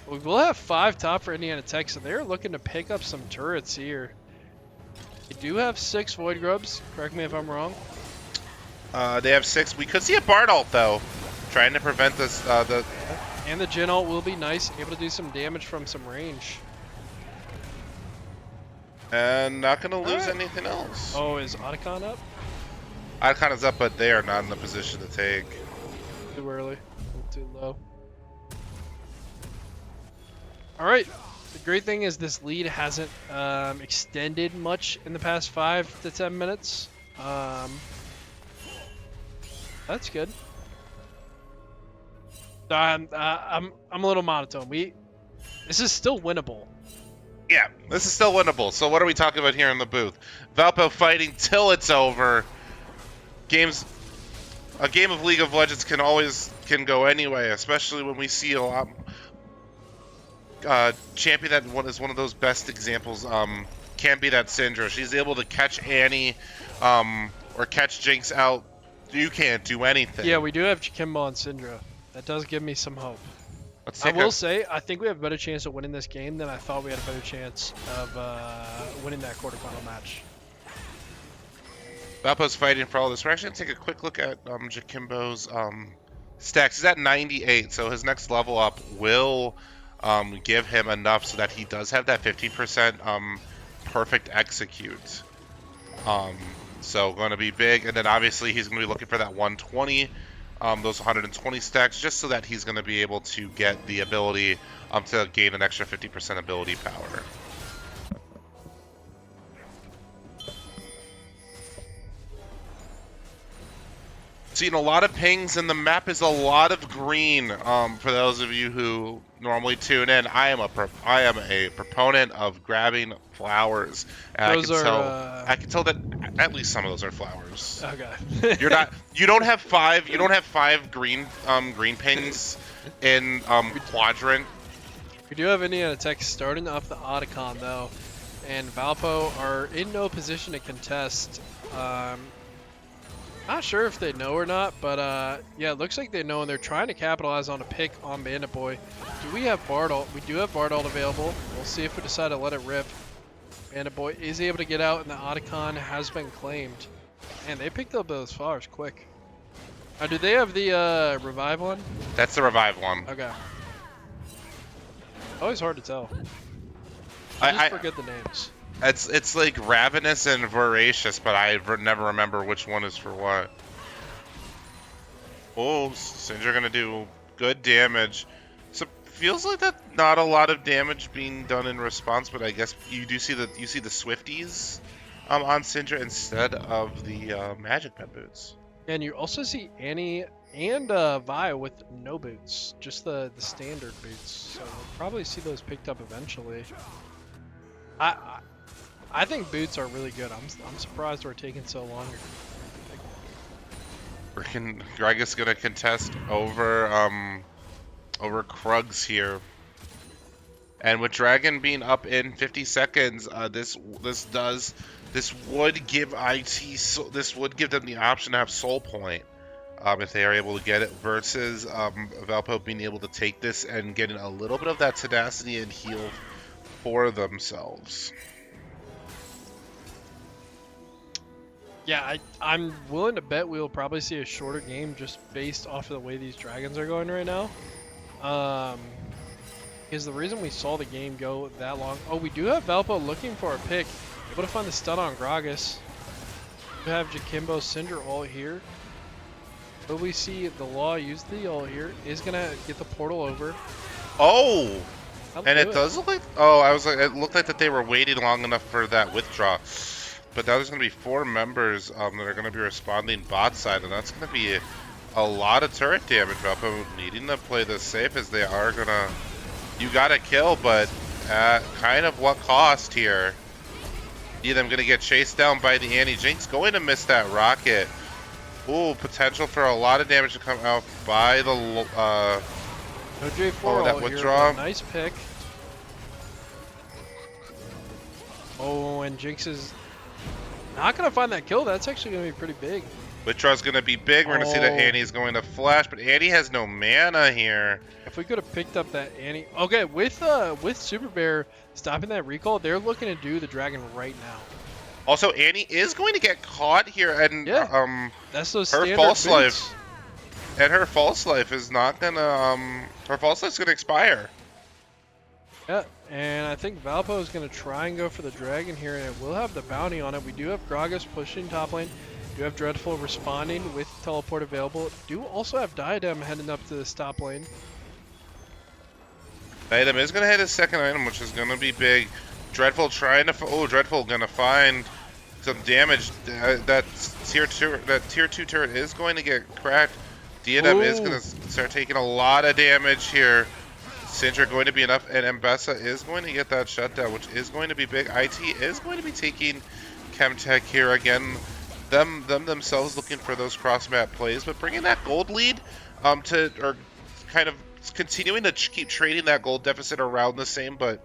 We will have 5 top for Indiana Tech, so they're looking to pick up some turrets here. They do have 6 Void Grubs. Correct me if I'm wrong. They have 6. We could see a Bard ult, though. Trying to prevent this, And the Jin ult will be nice, able to do some damage from some range. And not going to lose anything else. Oh, is Otacon up? Icon is up, but they are not in the position to take. Too early. Too low. Alright. The great thing is this lead hasn't extended much in the past 5 to 10 minutes. That's good. I'm a little monotone. This is still winnable. Yeah, this is still winnable. So what are we talking about here in the booth? Valpo fighting till it's over. A game of League of Legends can go anyway, especially when we see a lot. Champion that is one of those best examples. Can be that Syndra. She's able to catch Annie, or catch Jinx out. You can't do anything. Yeah, we do have Kimbo and Syndra. That does give me some hope. I will say, I think we have a better chance of winning this game than I thought we had a better chance of winning that quarterfinal match. Valpo's fighting for all this. We're actually going to take a quick look at Jakimbo's stacks. He's at 98, so his next level up will give him enough so that he does have that 15% perfect execute. So going to be big, and then obviously he's going to be looking for that 120. Those 120 stacks, just so that he's going to be able to get the ability to gain an extra 50% ability power. Seeing a lot of pings, and the map is a lot of green. For those of you who normally tune in, I am a proponent of grabbing flowers. And I can tell that at least some of those are flowers. Okay. You don't have five green pings in quadrant. We do have Indiana Tech starting off the Otacon though, and Valpo are in no position to contest. Not sure if they know or not, but yeah, it looks like they know, and they're trying to capitalize on a pick on Bandit Boy. Do we have Bard ult? We do have Bard ult available. We'll see if we decide to let it rip. Bandit Boy is able to get out, and the Otacon has been claimed. Man, they picked up those flowers quick. Do they have the revive one? That's the revive one. Okay. Always hard to tell. I forget the names. It's like Ravenous and Voracious, but I never remember which one is for what. Oh, Syndra gonna do good damage. So feels like that not a lot of damage being done in response, but I guess you do see the Swifties on Syndra instead of the Magic Pet boots. And you also see Annie and Vi with no boots, just the standard boots. So we'll probably see those picked up eventually. I think boots are really good. I'm surprised we're taking so long here. Greg is gonna contest over Krugs here, and with Dragon being up in 50 seconds, this would give them the option to have Soul Point if they are able to get it, versus Valpo being able to take this and getting a little bit of that tenacity and heal for themselves. Yeah, I'm willing to bet we'll probably see a shorter game just based off of the way these dragons are going right now. Because the reason we saw the game go that long... Oh, we do have Valpo looking for a pick. Able to find the stun on Gragas. We have Jakimbo Syndra ult here. But we see the Law use the ult here. Is going to get the portal over. Oh! And it does look like... Oh, I was like... It looked like that they were waiting long enough for that withdraw. But now there's going to be 4 members that are going to be responding bot side, and that's going to be a lot of turret damage. Valpo needing to play this safe, as they are going to... You got to kill, but at kind of what cost here? Either I'm going to get chased down by the Annie Jinx, going to miss that rocket. Ooh, potential for a lot of damage to come out by the No J4 Oh, that ult here, withdraw. but nice pick. Oh, and Jinx is not going to find that kill. That's actually going to be pretty big. Withdraw's going to be big. We're going to see that Oh. Annie's going to flash, but Annie has no mana here. If we could have picked up that Annie... Okay, with Super Bear stopping that recall, they're looking to do the dragon right now. Also, Annie is going to get caught here, and Yeah, that's those her standard false boots. life, and her false life is not gonna her false life's gonna expire. Yeah, and I think Valpo is going to try and go for the dragon here, and it will have the bounty on it. We do have Gragas pushing top lane. Do have Dreadful responding with teleport available. Do also have Diadem heading up to the top lane. Item is gonna hit his second item, which is gonna be big. Dreadful trying to Dreadful gonna find some damage. That tier 2 turret is going to get cracked. Diadem is gonna start taking a lot of damage here. Syndra going to be enough, and Mbessa is going to get that shutdown, which is going to be big. IT is going to be taking Chemtech here again. Themselves looking for those cross map plays, but bringing that gold lead or kind of continuing to keep trading that gold deficit around the same, but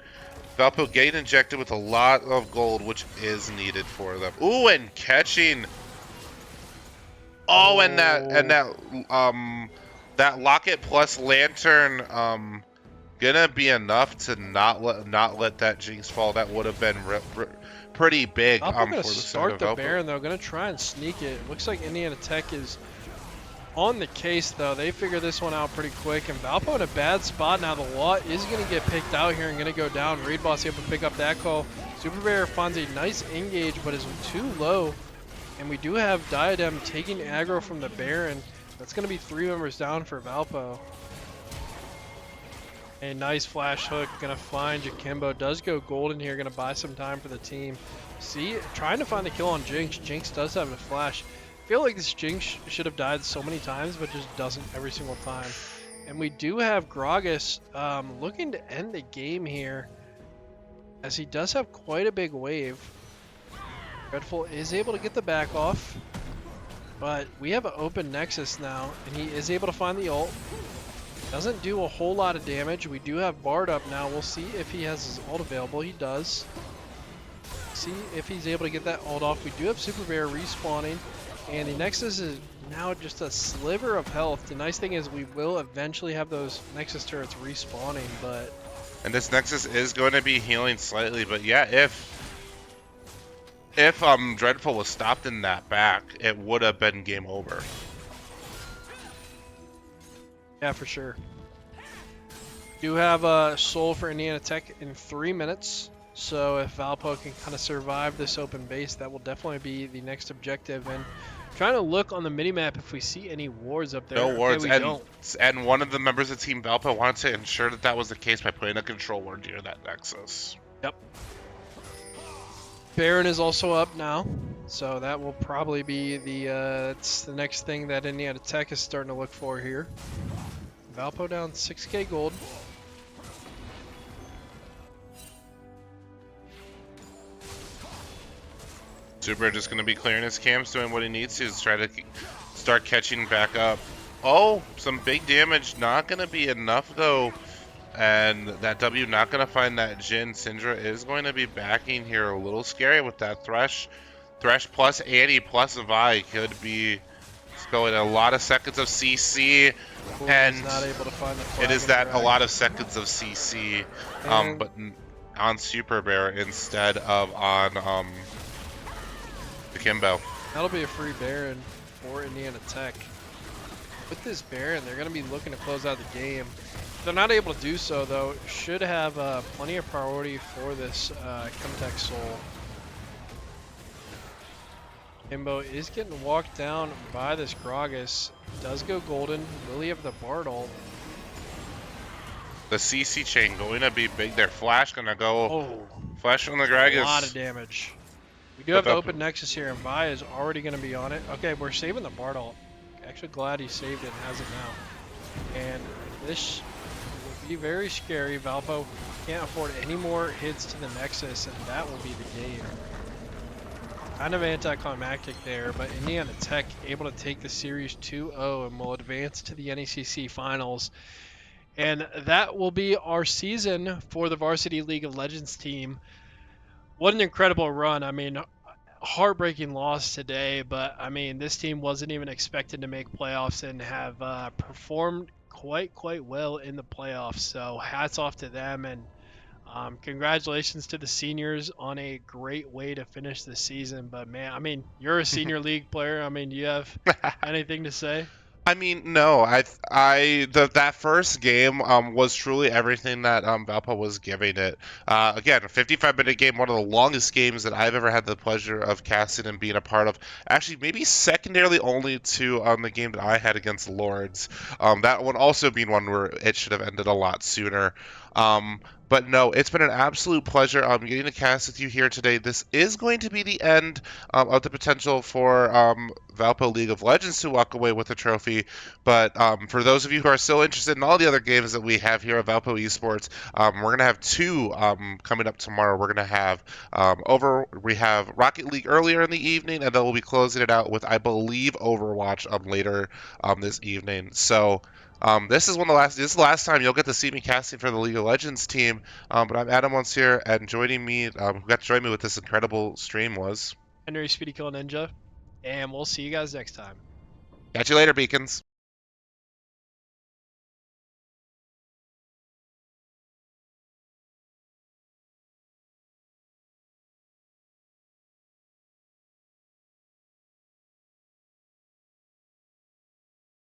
Valpo getting injected with a lot of gold, which is needed for them. Ooh, and catching. Oh, and that locket plus lantern gonna be enough to not let that Jinx fall. That would have been pretty big Valpo for gonna the start the Valpo. Baron though. Gonna try and sneak it. Looks like Indiana Tech is on the case though. They figure this one out pretty quick, and Valpo in a bad spot now. The lot is gonna get picked out here and gonna go down. Raid Boss able to pick up that call. Super Bear finds a nice engage, but is too low. And we do have Diadem taking aggro from the Baron. That's gonna be 3 members down for Valpo. A nice flash hook, gonna find Jakimbo. Does go golden here, gonna buy some time for the team. See, trying to find the kill on Jinx. Jinx does have a flash. I feel like this Jinx should have died so many times, but just doesn't every single time. And we do have Gragas looking to end the game here, as he does have quite a big wave. Dreadful is able to get the back off, but we have an open Nexus now, and he is able to find the ult. Doesn't do a whole lot of damage. We do have Bard up now. We'll see if he has his ult available. He does. See if he's able to get that ult off. We do have Super Bear respawning, and the Nexus is now just a sliver of health. The nice thing is we will eventually have those Nexus turrets respawning, but... And this Nexus is going to be healing slightly, but yeah, if Dreadful was stopped in that back, it would have been game over. Yeah, for sure. Do have a soul for Indiana Tech in 3 minutes. So if Valpo can kind of survive this open base, that will definitely be the next objective. And trying to look on the minimap if we see any wards up there. No wards, okay, we don't. And one of the members of Team Valpo wanted to ensure that that was the case by putting a control ward near that Nexus. Yep. Baron is also up now, so that will probably be it's the next thing that Indiana Tech is starting to look for here. Valpo down 6k gold. Super just going to be clearing his camps, doing what he needs to try to start catching back up. Oh, some big damage. Not going to be enough, though. And that W not going to find that Jhin. Syndra is going to be backing here. A little scary with that Thresh. Thresh plus Annie plus Vi could be going a lot of seconds of CC. And not able to find the it is that a lot of seconds of CC, but on Super Bear instead of on Akimbo. That'll be a free Baron for Indiana Tech. With this Baron, they're going to be looking to close out the game. If they're not able to do so, though, should have plenty of priority for this Chemtech Soul. Kimbo is getting walked down by this Gragas. Does go golden. Will he have the Bard ult? The CC chain going to be big. Their flash going to go. Oh, Flash on the Gragas. a lot of damage. We do have the open Nexus here, and Vi is already going to be on it. Okay, we're saving the Bard ult. Actually glad he saved it and has it now. And this will be very scary. Valpo can't afford any more hits to the Nexus, and that will be the game. Kind of anticlimactic there, but Indiana Tech able to take the series 2-0 and will advance to the NECC finals. And that will be our season for the Varsity League of Legends team. What an incredible run. I mean, heartbreaking loss today, but I mean, this team wasn't even expected to make playoffs and have performed quite well in the playoffs. So hats off to them, and congratulations to the seniors on a great way to finish the season. But man, I mean, you're a senior league player. I mean, do you have anything to say? I mean, no, that first game was truly everything that Valpo was giving it. Again, a 55-minute game, one of the longest games that I've ever had the pleasure of casting and being a part of. Actually, maybe secondarily only to the game that I had against Lords. That one also being one where it should have ended a lot sooner. Um, but no, it's been an absolute pleasure getting to cast with you here today. This is going to be the end of the potential for Valpo League of Legends to walk away with a trophy. But for those of you who are still interested in all the other games that we have here at Valpo Esports, we're going to have two coming up tomorrow. We're going to have we have Rocket League earlier in the evening, and then we'll be closing it out with, I believe, Overwatch later this evening. So. This is the last time you'll get to see me casting for the League of Legends team. But I'm Adam once here, and joining me, who got to join me with this incredible stream was. Henry Speedy Kill Ninja, and we'll see you guys next time. Catch you later, Beacons.